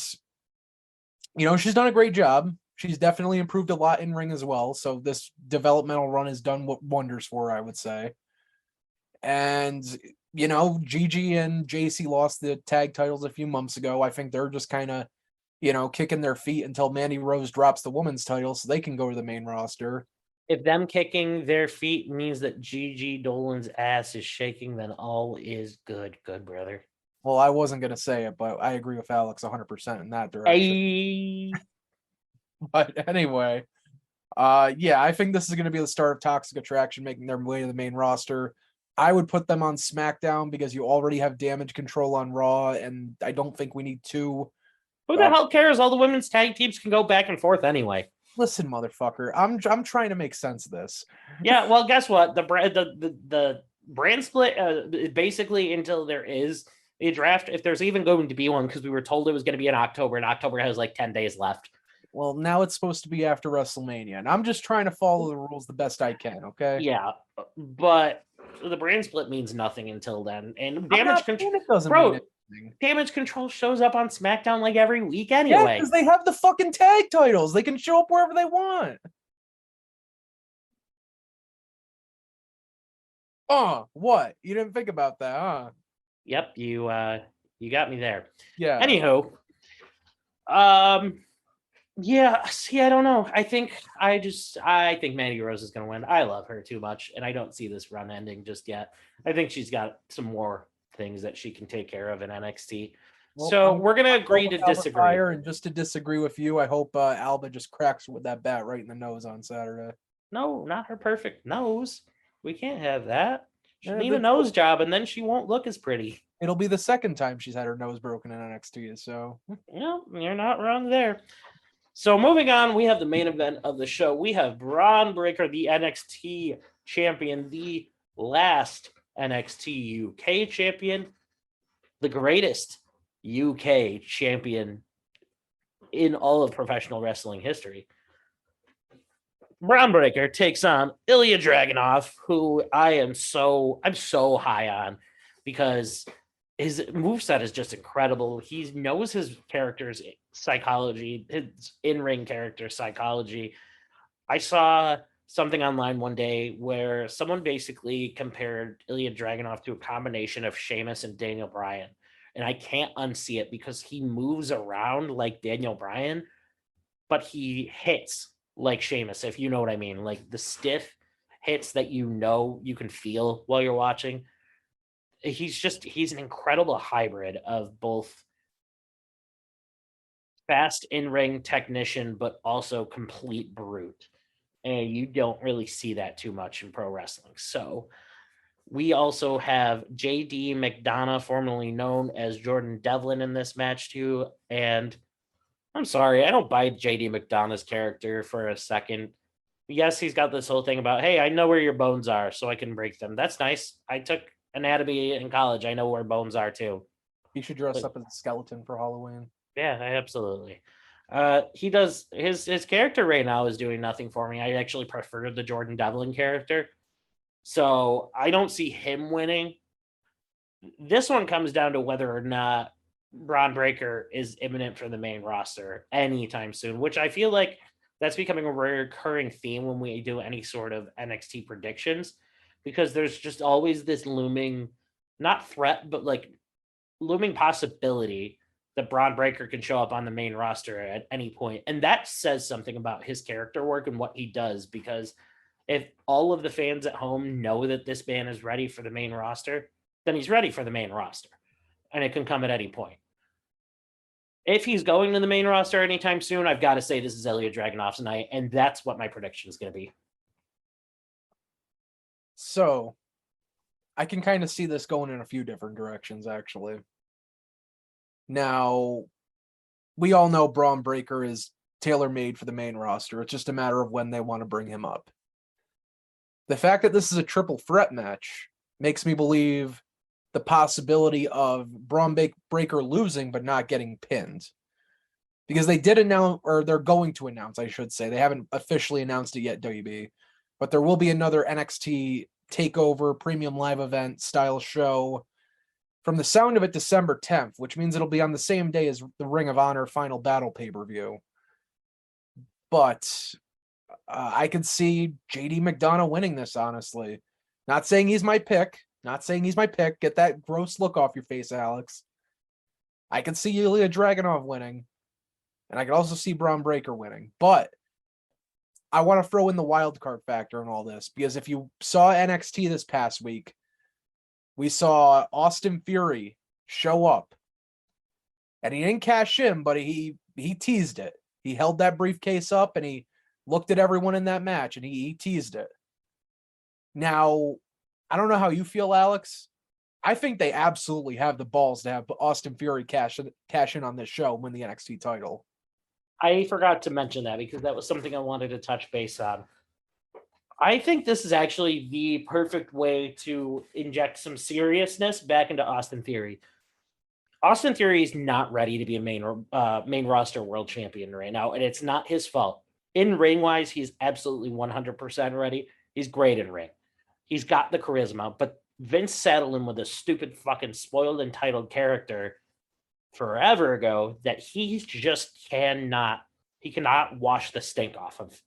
she's done a great job. She's definitely improved a lot in ring as well. So this developmental run has done wonders for her, I would say. And, Gigi and JC lost the tag titles a few months ago. I think they're just kind of, kicking their feet until Mandy Rose drops the women's title so they can go to the main roster. If them kicking their feet means that Gigi Dolan's ass is shaking, then all is good. Good, brother. Well, I wasn't going to say it, but I agree with Alex 100% in that direction. Hey. But anyway, I think this is going to be the start of Toxic Attraction making their way to the main roster. I would put them on SmackDown because you already have Damage Control on Raw, and I don't think we need two. Who the hell cares? All the women's tag teams can go back and forth anyway. Listen, motherfucker, I'm trying to make sense of this. Yeah, well, guess what? The brand split basically until there is a draft, if there's even going to be one, because we were told it was going to be in October, and October has like 10 days left. Well, now it's supposed to be after WrestleMania, and I'm just trying to follow the rules the best I can, okay? Yeah, but the brand split means nothing until then. And Damage Control doesn't mean anything. Damage Control shows up on SmackDown like every week anyway. Yeah, because they have the fucking tag titles. They can show up wherever they want. What? You didn't think about that, huh? Yep, you got me there. Yeah. Anywho, yeah, see, I don't know. I think Mandy Rose is going to win. I love her too much, and I don't see this run ending just yet. I think she's got some more things that she can take care of in NXT. Well, so we're going to agree to disagree. And just to disagree with you, I hope Alba just cracks with that bat right in the nose on Saturday. No, not her perfect nose. We can't have that. She'll need a nose job, and then she won't look as pretty. It'll be the second time she's had her nose broken in NXT, so. Yeah, you're not wrong there. So moving on, we have the main event of the show. We have Braun Breaker, the NXT champion, the last NXT UK champion, the greatest UK champion in all of professional wrestling history. Braun Breaker takes on Ilya Dragunov, who I'm so high on because his moveset is just incredible. He knows his character's psychology, his in-ring character psychology. I saw something online one day where someone basically compared Ilya Dragunov to a combination of Sheamus and Daniel Bryan. And I can't unsee it because he moves around like Daniel Bryan, but he hits like Sheamus, if you know what I mean. Like the stiff hits that you can feel while you're watching. He's an incredible hybrid of both fast in-ring technician, but also complete brute. And you don't really see that too much in pro wrestling. So we also have JD McDonough, formerly known as Jordan Devlin, in this match too. And I'm sorry, I don't buy JD McDonough's character for a second. Yes, he's got this whole thing about, hey, I know where your bones are, so I can break them. That's nice. I took anatomy in college. I know where bones are too. You should dress up as a skeleton for Halloween. Yeah, absolutely. He does his character right now is doing nothing for me. I actually prefer the Jordan Devlin character. So I don't see him winning. This one comes down to whether or not Braun Breaker is imminent for the main roster anytime soon, which I feel like that's becoming a recurring theme when we do any sort of NXT predictions, because there's just always this looming, not threat, but like looming possibility that Braun Breaker can show up on the main roster at any point. And that says something about his character work and what he does, because if all of the fans at home know that this man is ready for the main roster, then he's ready for the main roster, and it can come at any point. If he's going to the main roster anytime soon, I've got to say this is Ilya Dragunov's night, and that's what my prediction is going to be. So I can kind of see this going in a few different directions, actually. Now, we all know Braun Breaker is tailor-made for the main roster. It's just a matter of when they want to bring him up. The fact that this is a triple threat match makes me believe the possibility of Braun Breaker losing but not getting pinned. Because they did announce, or they're going to announce, I should say. They haven't officially announced it yet, WB. But there will be another NXT TakeOver Premium Live Event style show from the sound of it December 10th, which means it'll be on the same day as the Ring of Honor Final Battle pay-per-view. But I could see JD McDonough winning this, honestly. Not saying he's my pick. Get that gross look off your face, Alex. I could see Ilya Dragunov winning. And I could also see Braun Breaker winning. But I want to throw in the wild card factor in all this. Because if you saw NXT this past week, we saw Austin Theory show up. And he didn't cash in, but he teased it. He held that briefcase up and he looked at everyone in that match and he teased it. Now, I don't know how you feel, Alex. I think they absolutely have the balls to have Austin Theory cash in on this show and win the NXT title. I forgot to mention that because that was something I wanted to touch base on. I think this is actually the perfect way to inject some seriousness back into Austin Theory. Austin Theory is not ready to be a main roster world champion right now, and it's not his fault. In ring-wise, he's absolutely 100% ready. He's great in ring. He's got the charisma, but Vince saddled him with a stupid fucking spoiled entitled character forever ago that he just cannot wash the stink off of.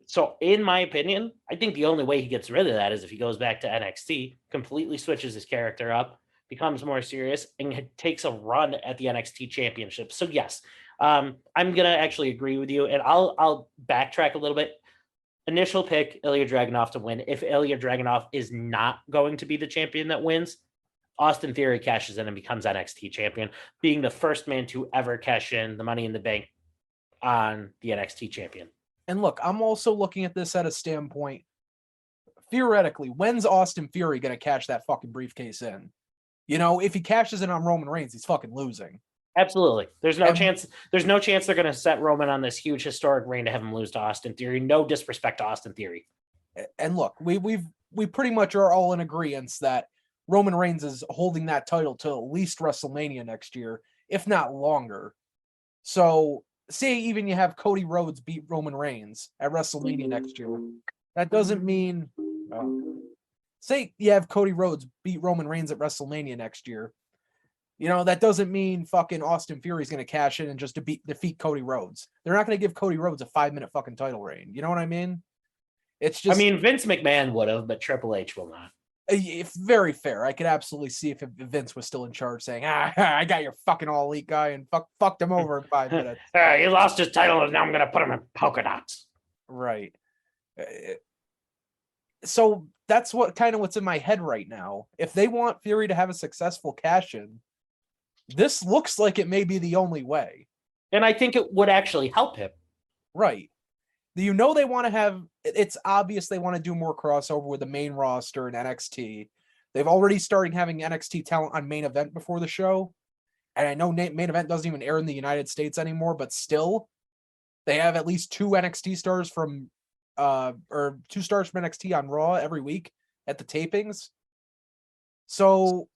So in my opinion, I think the only way he gets rid of that is if he goes back to NXT, completely switches his character up, becomes more serious, and takes a run at the NXT championship. So yes, I'm going to actually agree with you, and I'll backtrack a little bit. Initial pick, Ilya Dragunov to win. If Ilya Dragunov is not going to be the champion that wins, Austin Theory cashes in and becomes NXT champion, being the first man to ever cash in the Money in the Bank on the NXT champion. And look, I'm also looking at this at a standpoint. Theoretically, when's Austin Theory going to cash that fucking briefcase in? You know, if he cashes in on Roman Reigns, he's fucking losing. Absolutely. There's no chance they're going to set Roman on this huge historic reign to have him lose to Austin Theory. No disrespect to Austin Theory. And look, we pretty much are all in agreement that Roman Reigns is holding that title till at least WrestleMania next year, if not longer. So, say even you have Cody Rhodes beat Roman Reigns at WrestleMania next year. That doesn't mean... say you have Cody Rhodes beat Roman Reigns at WrestleMania next year. You know, that doesn't mean fucking Austin Theory's going to cash in and just defeat Cody Rhodes. They're not going to give Cody Rhodes a 5-minute fucking title reign. You know what I mean? It's just... I mean, Vince McMahon would have, but Triple H will not. If very fair. I could absolutely see if Vince was still in charge saying, I got your fucking all elite guy and fucked him over in 5 minutes. He lost his title and now I'm going to put him in polka dots. Right. So that's what's in my head right now. If they want Theory to have a successful cash-in, this looks like it may be the only way. And I think it would actually help him. Right. You know, they want to have, it's obvious they want to do more crossover with the main roster and NXT. They've already started having NXT talent on main event before the show. And I know main event doesn't even air in the United States anymore, but still, they have at least 2 NXT stars from, or 2 stars from NXT on Raw every week at the tapings. So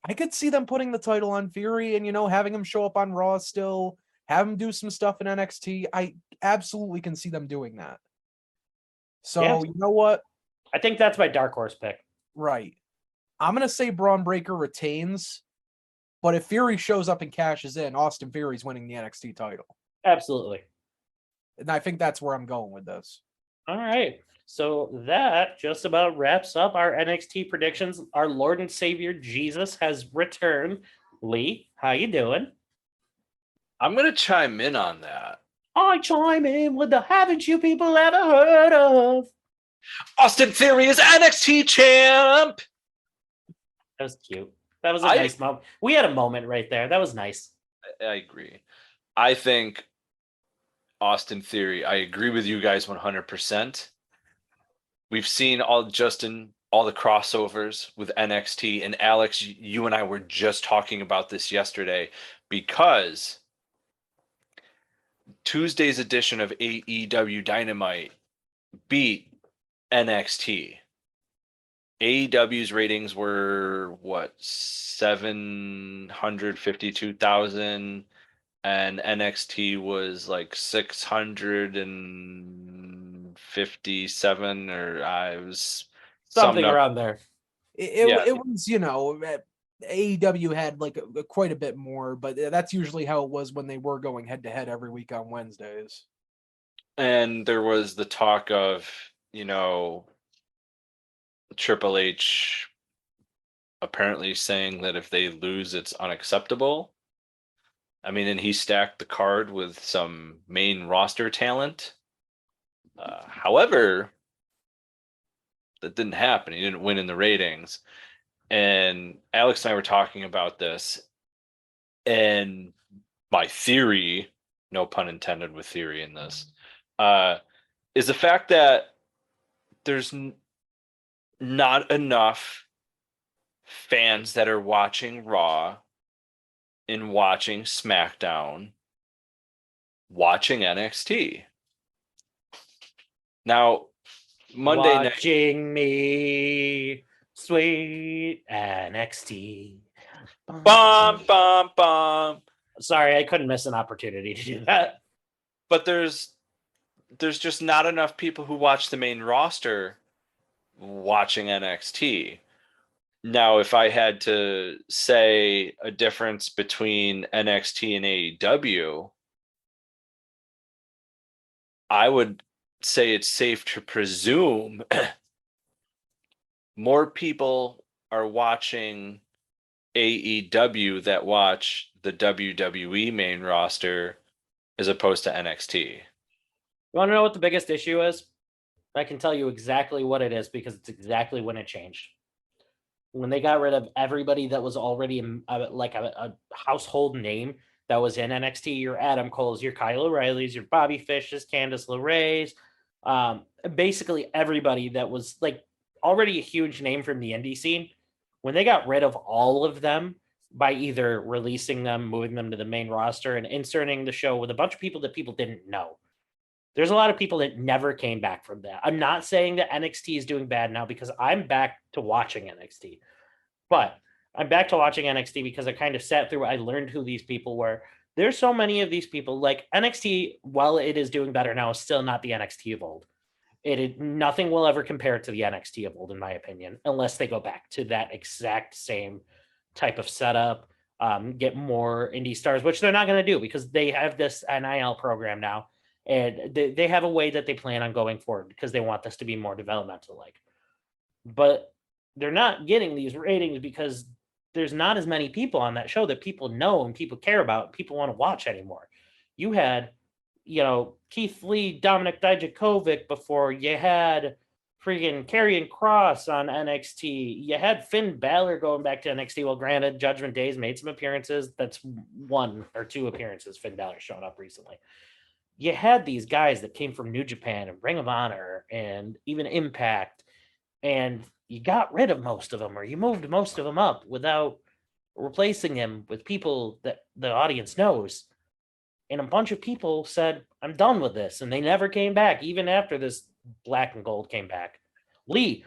I could see them putting the title on Theory and, you know, having him show up on Raw still, have him do some stuff in NXT. I absolutely can see them doing that. So, yeah. You know what? I think that's my dark horse pick. Right. I'm going to say Braun Breaker retains, but if Theory shows up and cashes in, Austin Theory's winning the NXT title. Absolutely. And I think that's where I'm going with this. All right. So that just about wraps up our NXT predictions. Our Lord and Savior Jesus has returned. Lee, how you doing? I'm going to chime in on that. I chime in with the haven't you people ever heard of? Austin Theory is NXT champ. That was cute. That was a nice moment. We had a moment right there. That was nice. I agree. I think Austin Theory, I agree with you guys 100%. We've seen all the crossovers with NXT. And Alex, you and I were just talking about this yesterday because Tuesday's edition of AEW Dynamite beat NXT. AEW's ratings were what, 752,000, and NXT was like 657, or I was some Something number. around there. It Yeah. was, you know, AEW had like quite a bit more, but that's usually how it was when they were going head to head every week on Wednesdays. And there was the talk of, you know, Triple H apparently saying that if they lose, it's unacceptable. I mean, and he stacked the card with some main roster talent. However, that didn't happen. He didn't win in the ratings. And Alex and I were talking about this, and my theory, no pun intended with theory in this, is the fact that there's not enough fans that are watching Raw and watching SmackDown, watching NXT. Now, Monday night. Watching me, sweet NXT. Bum, bum, bum. Sorry, I couldn't miss an opportunity to do that. But there's just not enough people who watch the main roster watching NXT. Now, if I had to say a difference between NXT and AEW, I would say it's safe to presume more people are watching AEW that watch the WWE main roster as opposed to NXT. You want to know what the biggest issue is? I can tell you exactly what it is because it's exactly when it changed. When they got rid of everybody that was already a household name that was in NXT, your Adam Cole's, your Kyle O'Reilly's, your Bobby Fish's, Candice LeRae's, basically everybody that was like already a huge name from the indie scene. When they got rid of all of them by either releasing them, moving them to the main roster, and inserting the show with a bunch of people that people didn't know, there's a lot of people that never came back from that. I'm not saying that NXT is doing bad now because I'm back to watching NXT. But I'm back to watching NXT because I kind of sat through, I learned who these people were. There's so many of these people. Like NXT, while it is doing better now, is still not the NXT of old. Nothing will ever compare to the NXT of old, in my opinion, unless they go back to that exact same type of setup, get more indie stars, which they're not going to do because they have this NIL program now. And they have a way that they plan on going forward because they want this to be more developmental like. But they're not getting these ratings because there's not as many people on that show that people know and people care about, and people want to watch anymore. You had, you know, Keith Lee, Dominic Dijakovic before. You had freaking Karrion Kross on NXT. You had Finn Balor going back to NXT. Well, granted, Judgment Day's made some appearances. That's 1 or 2 appearances Finn Balor shown up recently. You had these guys that came from New Japan and Ring of Honor and even Impact, and you got rid of most of them, or you moved most of them up without replacing them with people that the audience knows. And a bunch of people said, I'm done with this. And they never came back, even after this Black and Gold came back. Lee,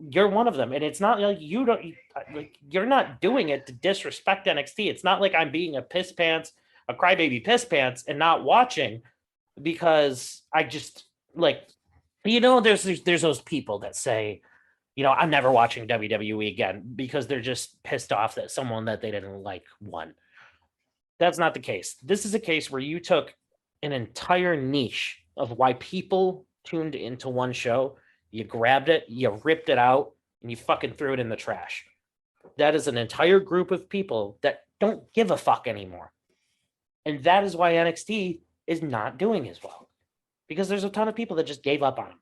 you're one of them. And it's not like you're not doing it to disrespect NXT. It's not like I'm being a crybaby piss pants and not watching because I just like, you know, there's those people that say, you know, I'm never watching WWE again because they're just pissed off that someone that they didn't like won. That's not the case. This is a case where you took an entire niche of why people tuned into one show, you grabbed it, you ripped it out, and you fucking threw it in the trash. That is an entire group of people that don't give a fuck anymore. And that is why NXT is not doing as well. Because there's a ton of people that just gave up on them.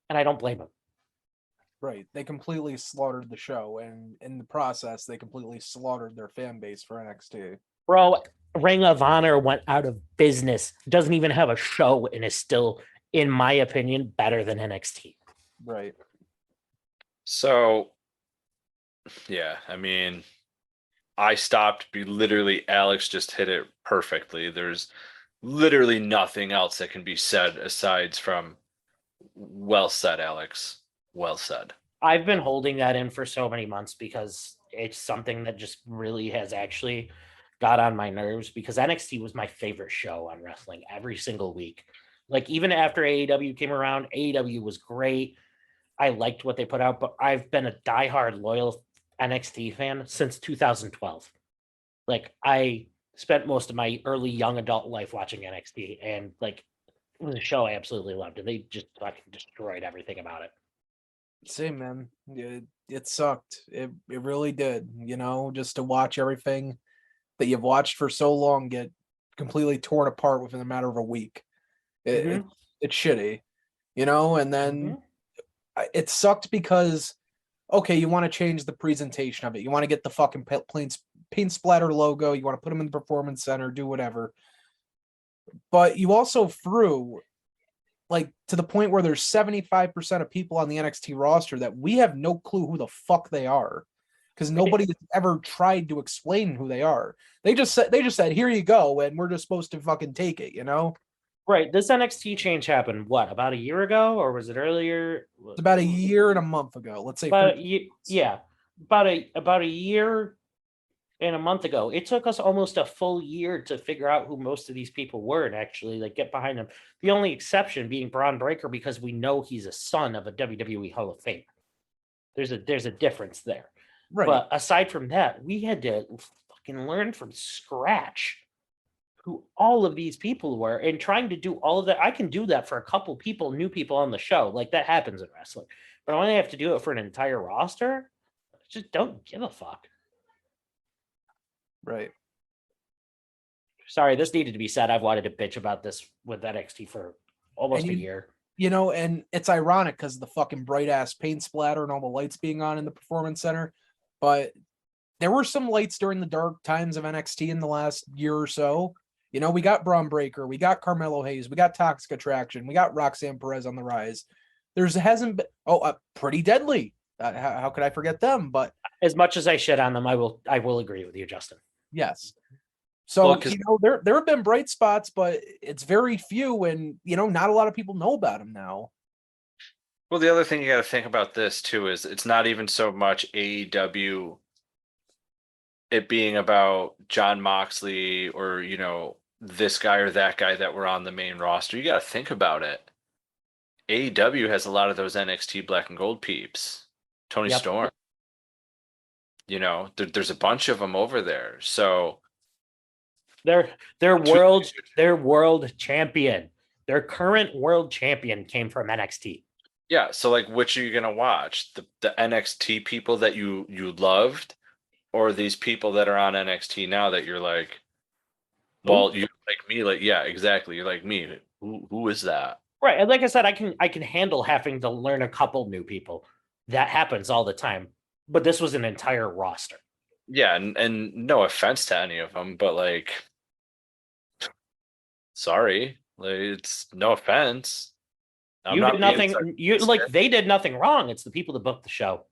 And I don't blame them. Right. They completely slaughtered the show, and in the process, they completely slaughtered their fan base for NXT. Bro, Ring of Honor went out of business. Doesn't even have a show and is still, in my opinion, better than NXT. Right. So, yeah, I mean, I stopped. Literally, Alex just hit it perfectly. There's literally nothing else that can be said aside from well said, Alex. Well said. I've been holding that in for so many months because it's something that just really has actually got on my nerves, because NXT was my favorite show on wrestling every single week. Like, even after AEW came around, AEW was great. I liked what they put out, but I've been a diehard loyal NXT fan since 2012. Like, I spent most of my early young adult life watching NXT, and like, it was a show I absolutely loved, and they just fucking destroyed everything about it. Same, man. It sucked. It really did. Just to watch everything that you've watched for so long get completely torn apart within a matter of a week. It's shitty, and then it sucked because, okay, you want to change the presentation of it. You want to get the fucking paint splatter logo. You want to put them in the performance center, do whatever. But you also threw, like, to the point where there's 75% of people on the NXT roster that we have no clue who the fuck they are, because nobody has ever tried to explain who they are. They just said, here you go, and we're just supposed to fucking take it, Right. This NXT change happened, what, about a year ago, or was it earlier? It's about a year and a month ago. Let's say about a year and a month ago. It took us almost a full year to figure out who most of these people were and actually like get behind them. The only exception being Braun Breaker, because we know he's a son of a WWE Hall of Famer. There's a difference there. Right. But aside from that, we had to fucking learn from scratch who all of these people were, and trying to do all of that. I can do that for a couple people, new people on the show. Like, that happens in wrestling. But when I have to do it for an entire roster, I just don't give a fuck. Right. Sorry, this needed to be said. I've wanted to bitch about this with NXT for almost a year. And it's ironic because the fucking bright ass paint splatter and all the lights being on in the performance center. But there were some lights during the dark times of NXT in the last year or so. We got Braun Breaker, we got Carmelo Hayes, we got Toxic Attraction, we got Roxanne Perez on the rise. Hasn't been Pretty Deadly. How could I forget them? But as much as I shit on them, I will agree with you, Justin. Yes. So, there have been bright spots, but it's very few, and not a lot of people know about them now. Well, the other thing you got to think about this too is it's not even so much AEW, it being about John Moxley or this guy or that guy that were on the main roster. You got to think about it. AEW has a lot of those NXT Black and Gold peeps. Tony Storm. There's a bunch of them over there. So their world champion, their current world champion came from NXT. Yeah, so like, which are you gonna watch? The NXT people that you loved, or these people that are on NXT now that you're like, well, you like me, like, yeah, exactly. You're like me. Who is that? Right. And like I said, I can handle having to learn a couple new people. That happens all the time. But this was an entire roster. Yeah, and no offense to any of them, but like, sorry, like, it's no offense. You did nothing. They did nothing wrong. It's the people that booked the show.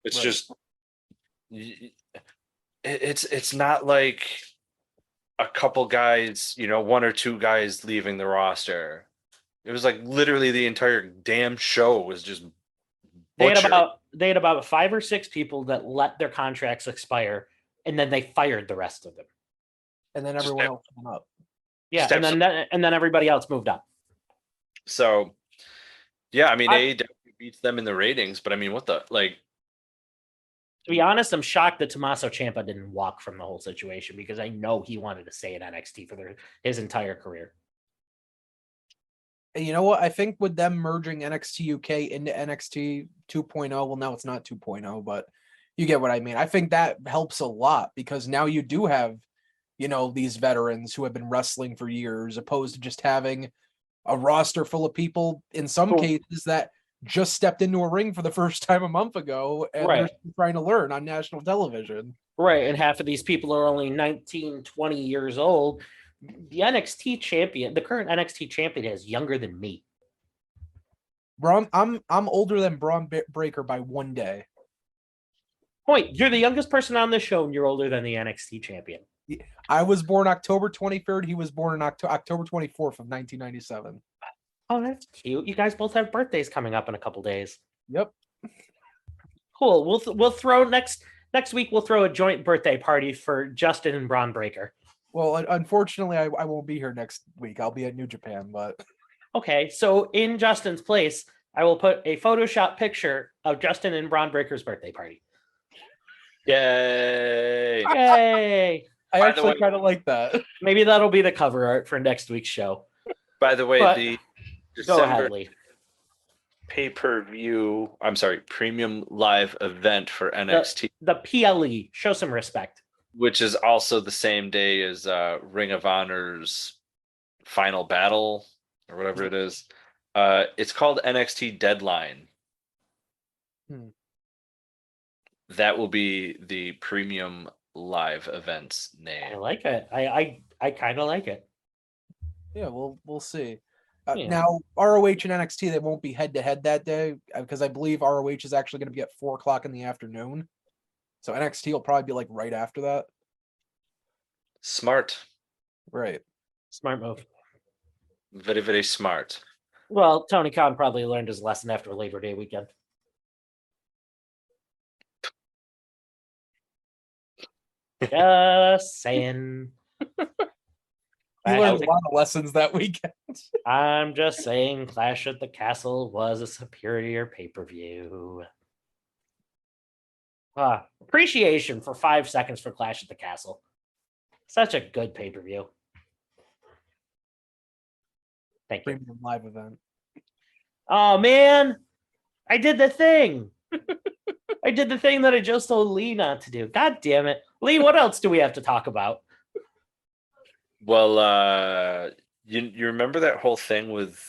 It's just, it's not like a couple guys, one or two guys leaving the roster. It was like literally the entire damn show was just butchered. They had about 5 or 6 people that let their contracts expire, and then they fired the rest of them. And then everyone else went up. Yeah, and then everybody else moved up. So, yeah, I mean, AEW beats them in the ratings, but I mean, what the, like? To be honest, I'm shocked that Tommaso Ciampa didn't walk from the whole situation, because I know he wanted to stay at NXT for his entire career. And you know what? I think with them merging NXT UK into NXT 2.0, well, now it's not 2.0, but you get what I mean. I think that helps a lot, because now you do have, these veterans who have been wrestling for years, opposed to just having a roster full of people, in some cases, that just stepped into a ring for the first time a month ago, and they're trying to learn on national television. Right, and half of these people are only 19, 20 years old. The NXT champion, the current NXT champion, is younger than me. I'm older than Braun Breaker by 1 day. Point, you're the youngest person on this show, and you're older than the NXT champion. I was born October 23rd. He was born in October 24th of 1997. Oh, that's cute. You guys both have birthdays coming up in a couple days. Yep. Cool. We'll throw next week. We'll throw a joint birthday party for Justin and Braun Breaker. Well, unfortunately, I won't be here next week. I'll be at New Japan, but okay. So in Justin's place, I will put a Photoshop picture of Justin and Braun Breaker's birthday party. Yay! Yay! I actually kind of like that. Maybe that'll be the cover art for next week's show. By the way, But the go ahead, December Lee. premium live event for NXT, The PLE. Show some respect. which is also the same day as Ring of Honor's Final Battle or whatever it is. It's called NXT Deadline. That will be the premium live event's I name. like it. I kind of like it. Yeah, we'll see. Yeah. Now, ROH and NXT, they won't be head to head that day because I believe ROH is actually going to be at 4:00 in the afternoon. So NXT will probably be like right after that. Smart. Right. Smart move. Very, very smart. Well, Tony Khan probably learned his lesson after Labor Day weekend. Just saying. He learned a lot of lessons that weekend. I'm just saying Clash at the Castle was a superior pay-per-view. Appreciation for 5 seconds for Clash at the Castle. Such a good pay-per-view. Thank you. Premium live event. Oh, man. I did the thing. I did the thing that I just told Lee not to do. God damn it. Lee, what else do we have to talk about? Well, you remember that whole thing with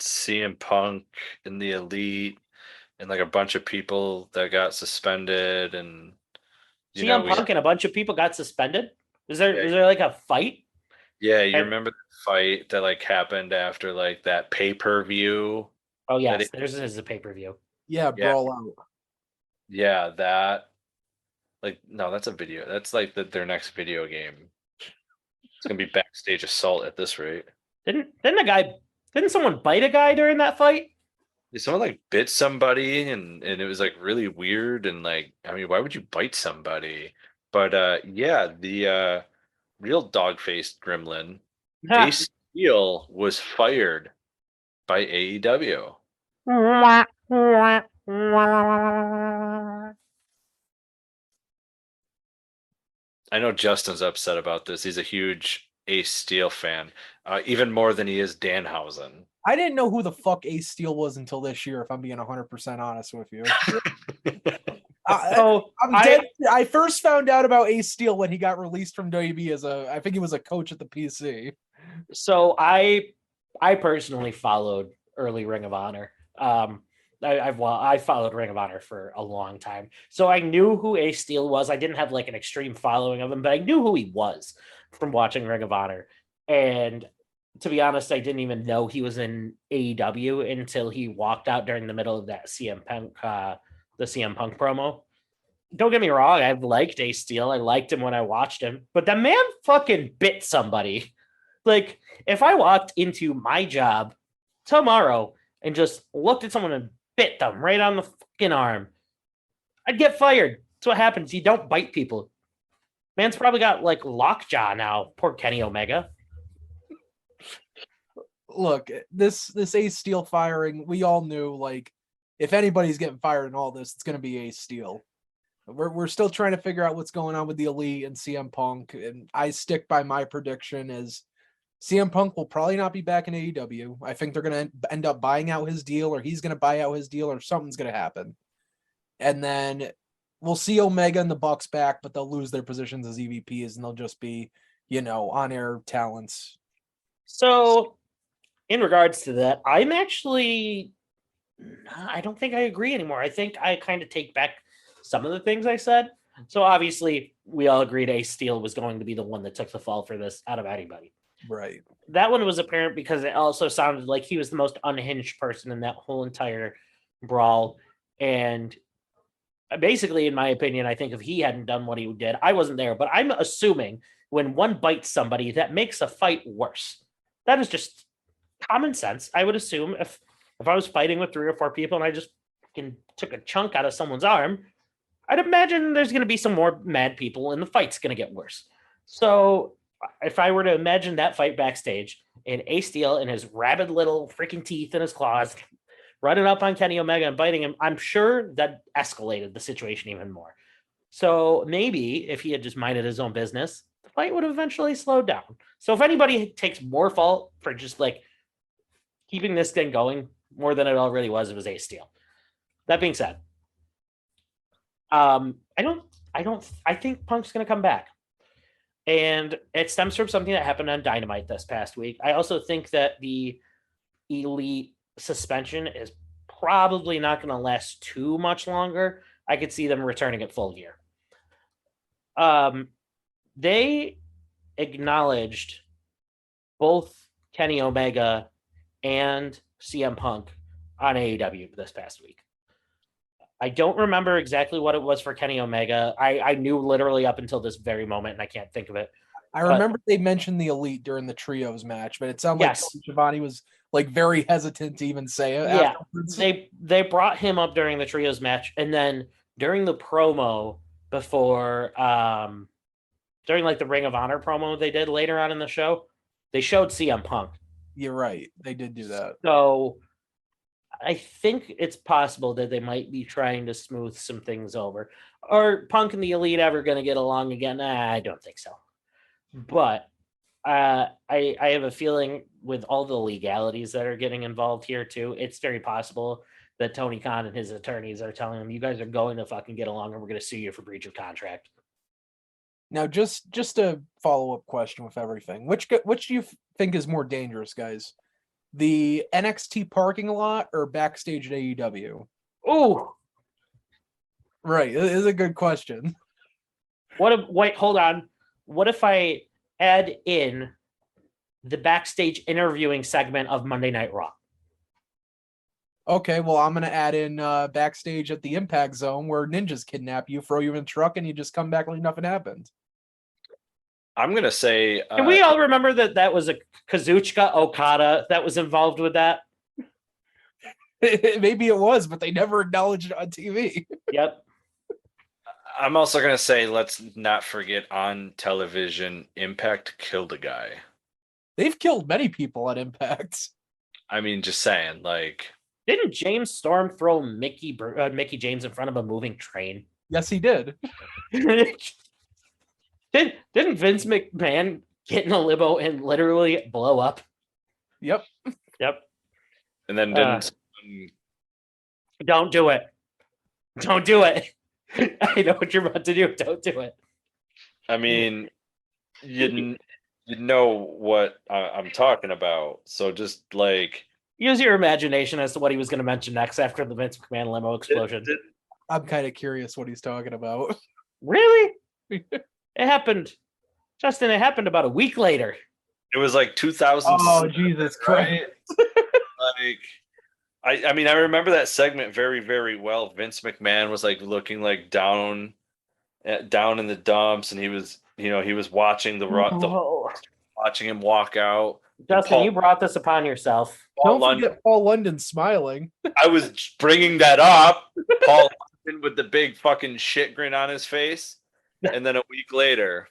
CM Punk and the Elite and like a bunch of people that got suspended and CM Punk and a bunch of people got suspended? Is there like a fight? Yeah, you remember the fight that like happened after like that pay-per-view? Oh yes, theirs is a pay-per-view. Yeah, Brawl Out. Yeah, that like no, that's a video. That's like their next video game. It's gonna be backstage assault at this rate. Didn't someone bite a guy during that fight? Yeah, someone like bit somebody and it was like really weird and like I mean, why would you bite somebody? But yeah, the real dog-faced gremlin, Ace Steel, was fired by AEW. I know Justin's upset about this. He's a huge Ace Steel fan, even more than he is Danhausen. I didn't know who the fuck Ace Steel was until this year, if I'm being 100% honest with you. I first found out about Ace Steel when he got released from WB as I think he was a coach at the PC. So I personally followed early Ring of Honor. I followed Ring of Honor for a long time, so I knew who Ace Steel was. I didn't have like an extreme following of him, but I knew who he was from watching Ring of Honor. And to be honest, I didn't even know he was in AEW until he walked out during the middle of that CM Punk, the CM Punk promo. Don't get me wrong, I've liked Ace Steel. I liked him when I watched him, but the man fucking bit somebody. Like, if I walked into my job tomorrow and just looked at someone and bit them right on the fucking arm, I'd get fired. That's what happens. You don't bite people. Man's probably got like lockjaw now. Poor Kenny Omega. Look, this Ace Steel firing, we all knew, like, if anybody's getting fired in all this, it's going to be Ace Steel. We're still trying to figure out what's going on with the Elite and CM Punk, and I stick by my prediction as CM Punk will probably not be back in AEW. I think they're going to end up buying out his deal, or he's going to buy out his deal, or something's going to happen. And then we'll see Omega and the Bucks back, but they'll lose their positions as EVPs, and they'll just be, on-air talents. So, in regards to that, I don't think I agree anymore. I think I kind of take back some of the things I said. So obviously, we all agreed Ace Steel was going to be the one that took the fall for this out of anybody. Right. That one was apparent because it also sounded like he was the most unhinged person in that whole entire brawl. And basically, in my opinion, I think if he hadn't done what he did, I wasn't there, but I'm assuming when one bites somebody, that makes a fight worse. That is just common sense. I would assume if I was fighting with 3 or 4 people and I just took a chunk out of someone's arm, I'd imagine there's going to be some more mad people and the fight's going to get worse. So if I were to imagine that fight backstage and Ace Steel and his rabid little freaking teeth in his claws running up on Kenny Omega and biting him, I'm sure that escalated the situation even more. So maybe if he had just minded his own business, the fight would have eventually slowed down. So if anybody takes more fault for just like keeping this thing going more than it already was, it was Ace Steel. That being said, I think Punk's going to come back. And it stems from something that happened on Dynamite this past week. I also think that the Elite suspension is probably not going to last too much longer. I could see them returning at full gear. They acknowledged both Kenny Omega and CM Punk on AEW this past week. I don't remember exactly what it was for Kenny Omega. I knew literally up until this very moment, and I can't think of it. I remember they mentioned the Elite during the trios match, but it sounded like Giovanni was like very hesitant to even say it. Yeah, afterwards. they brought him up during the trios match, and then during the promo before, during like the Ring of Honor promo they did later on in the show, they showed CM Punk. You're right, they did do that. So I think it's possible that they might be trying to smooth some things over. Are Punk and the Elite ever going to get along again? I don't think so. But I have a feeling with all the legalities that are getting involved here too, it's very possible that Tony Khan and his attorneys are telling them, you guys are going to fucking get along and we're going to sue you for breach of contract. Now, just a follow-up question with everything. Which do you think is more dangerous, guys? The NXT parking lot or backstage at AEW? Oh, right. It is a good question. Wait, hold on. What if I add in the backstage interviewing segment of Monday Night Raw? Okay, well, I'm going to add in backstage at the Impact Zone where ninjas kidnap you, throw you in a truck, and you just come back like nothing happened. I'm going to say... Can we all remember that was a Kazuchika Okada that was involved with that? Maybe it was, but they never acknowledged it on TV. Yep. I'm also going to say, let's not forget on television, Impact killed a guy. They've killed many people at Impact. I mean, just saying, like... Didn't James Storm throw Mickey James in front of a moving train? Yes, he did. Didn't Vince McMahon get in a limo and literally blow up? Yep. And then didn't... Don't do it. Don't do it. I know what you're about to do. Don't do it. I mean, you know what I'm talking about. So just like... Use your imagination as to what he was going to mention next after the Vince McMahon limo explosion. I'm kind of curious what he's talking about. Really? It happened. Justin, it happened about a week later. It was like 2000. Oh, Jesus Christ. Like, I mean, I remember that segment very, very well. Vince McMahon was like looking like down in the dumps, and he was watching watching him walk out. Justin, you brought this upon yourself. Don't forget Paul London smiling. I was bringing that up. Paul London with the big fucking shit grin on his face. And then a week later.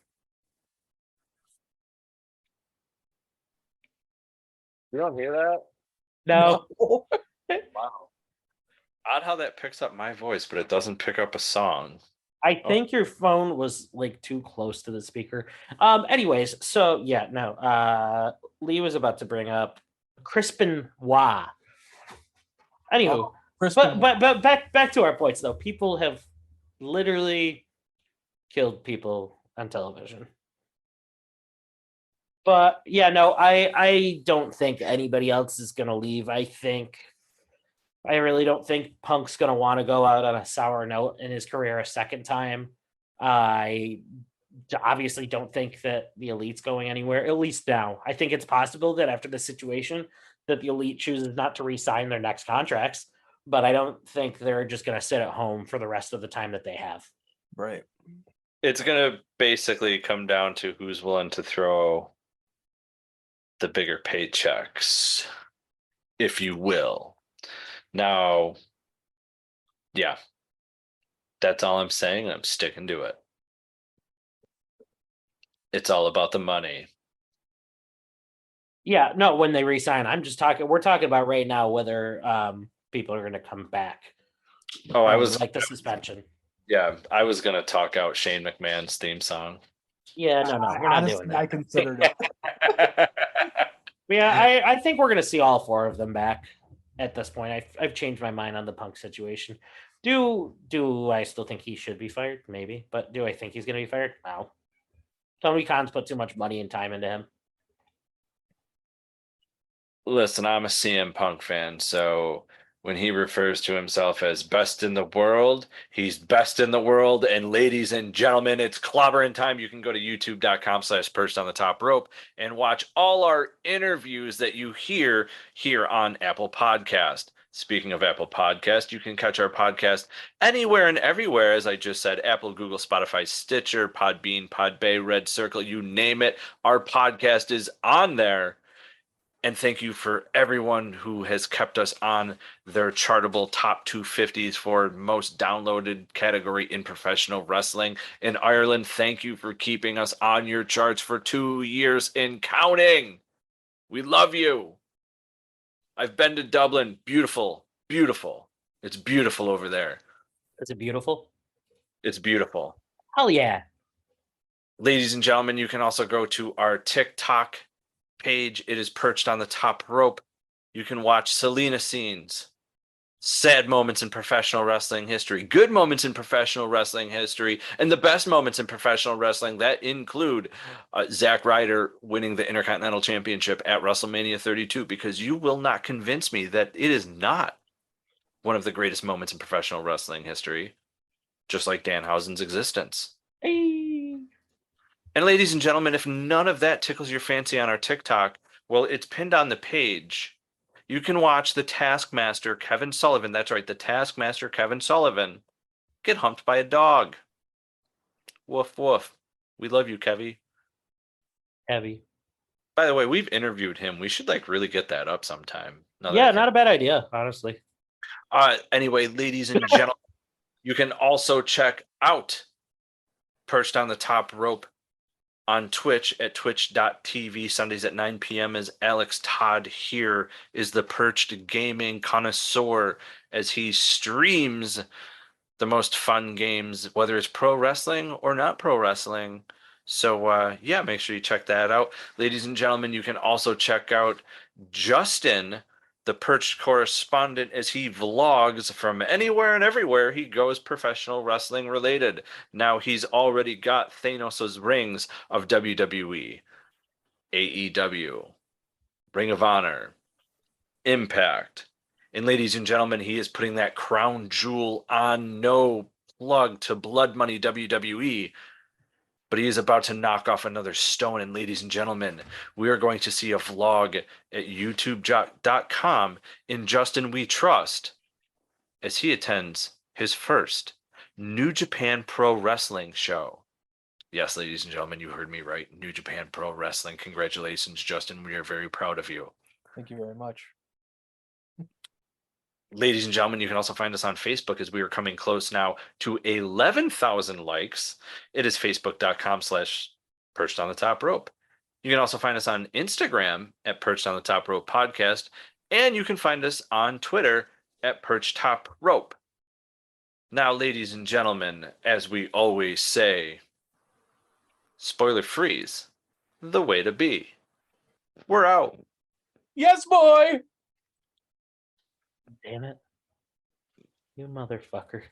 You don't hear that? No. Wow. Odd how that picks up my voice, but it doesn't pick up a song. I think your phone was like too close to the speaker. Anyways, so yeah, no. Lee was about to bring up Crispin Wah. Anywho, but back to our points though. People have literally killed people on television. But yeah, no, I don't think anybody else is gonna leave. I really don't think Punk's going to want to go out on a sour note in his career a second time. I obviously don't think that the Elite's going anywhere, at least now. I think it's possible that after this situation that the Elite chooses not to re-sign their next contracts, but I don't think they're just going to sit at home for the rest of the time that they have. Right. It's gonna basically come down to who's willing to throw the bigger paychecks, if you will. Now, yeah, that's all I'm saying. I'm sticking to it. It's all about the money. Yeah, no, when they resign, we're talking about right now whether people are going to come back. Oh, I Or, was like the suspension. Yeah, I was gonna talk out Shane McMahon's theme song. Yeah, no, we're not doing I that. considered it. Yeah, I think we're going to see all four of them back at this point. I've changed my mind on the Punk situation. Do I still think he should be fired? Maybe, but do I think he's going to be fired? No. Tony Khan's put too much money and time into him. Listen, I'm a CM Punk fan, so when he refers to himself as best in the world, he's best in the world. And ladies and gentlemen, it's clobbering time. You can go to youtube.com/perched on the top rope and watch all our interviews that you hear here on Apple Podcast. Speaking of Apple Podcast, you can catch our podcast anywhere and everywhere. As I just said, Apple, Google, Spotify, Stitcher, Podbean, Podbay, Red Circle, you name it. Our podcast is on there. And thank you for everyone who has kept us on their chartable top 250s for most downloaded category in professional wrestling in Ireland. Thank you for keeping us on your charts for 2 years and counting. We love you. I've been to Dublin. Beautiful, beautiful. It's beautiful over there. Is it beautiful? It's beautiful. Hell yeah. Ladies and gentlemen, you can also go to our TikTok page. It is Perched on the Top Rope. You can watch Selena scenes, sad moments in professional wrestling history, good moments in professional wrestling history, and the best moments in professional wrestling that include Zack Ryder winning the Intercontinental Championship at WrestleMania 32, because you will not convince me that it is not one of the greatest moments in professional wrestling history, just like Danhausen's existence. Hey. And ladies and gentlemen, if none of that tickles your fancy on our TikTok, well, it's pinned on the page. You can watch the Taskmaster Kevin Sullivan, that's right, the Taskmaster Kevin Sullivan, get humped by a dog. Woof, woof. We love you, Kevy. Heavy. By the way, we've interviewed him. We should really get that up sometime. Yeah, not a bad idea, honestly. Anyway, ladies and gentlemen, you can also check out Perched on the Top Rope on Twitch at twitch.tv Sundays at 9 p.m. as Alex Todd here is the Perched gaming connoisseur as he streams the most fun games, whether it's pro wrestling or not pro wrestling. So yeah, make sure you check that out. Ladies and gentlemen, you can also check out Justin, the Perched correspondent, as he vlogs from anywhere and everywhere he goes professional wrestling related. Now he's already got Thanos' rings of WWE, AEW, Ring of Honor, Impact. And ladies and gentlemen, he is putting that crown jewel on, no plug to Blood Money WWE. But he is about to knock off another stone. And ladies and gentlemen, we are going to see a vlog at youtube.com in Justin We Trust as he attends his first New Japan Pro Wrestling show. Yes, ladies and gentlemen, you heard me right. New Japan Pro Wrestling. Congratulations, Justin. We are very proud of you. Thank you very much. Ladies and gentlemen, you can also find us on Facebook as we are coming close now to 11,000 likes. It is facebook.com/Perched on the Top Rope. You can also find us on Instagram at Perched on the Top Rope Podcast. And you can find us on Twitter at Perched Top Rope. Now, ladies and gentlemen, as we always say, spoiler freeze, the way to be. We're out. Yes, boy. Damn it. You motherfucker.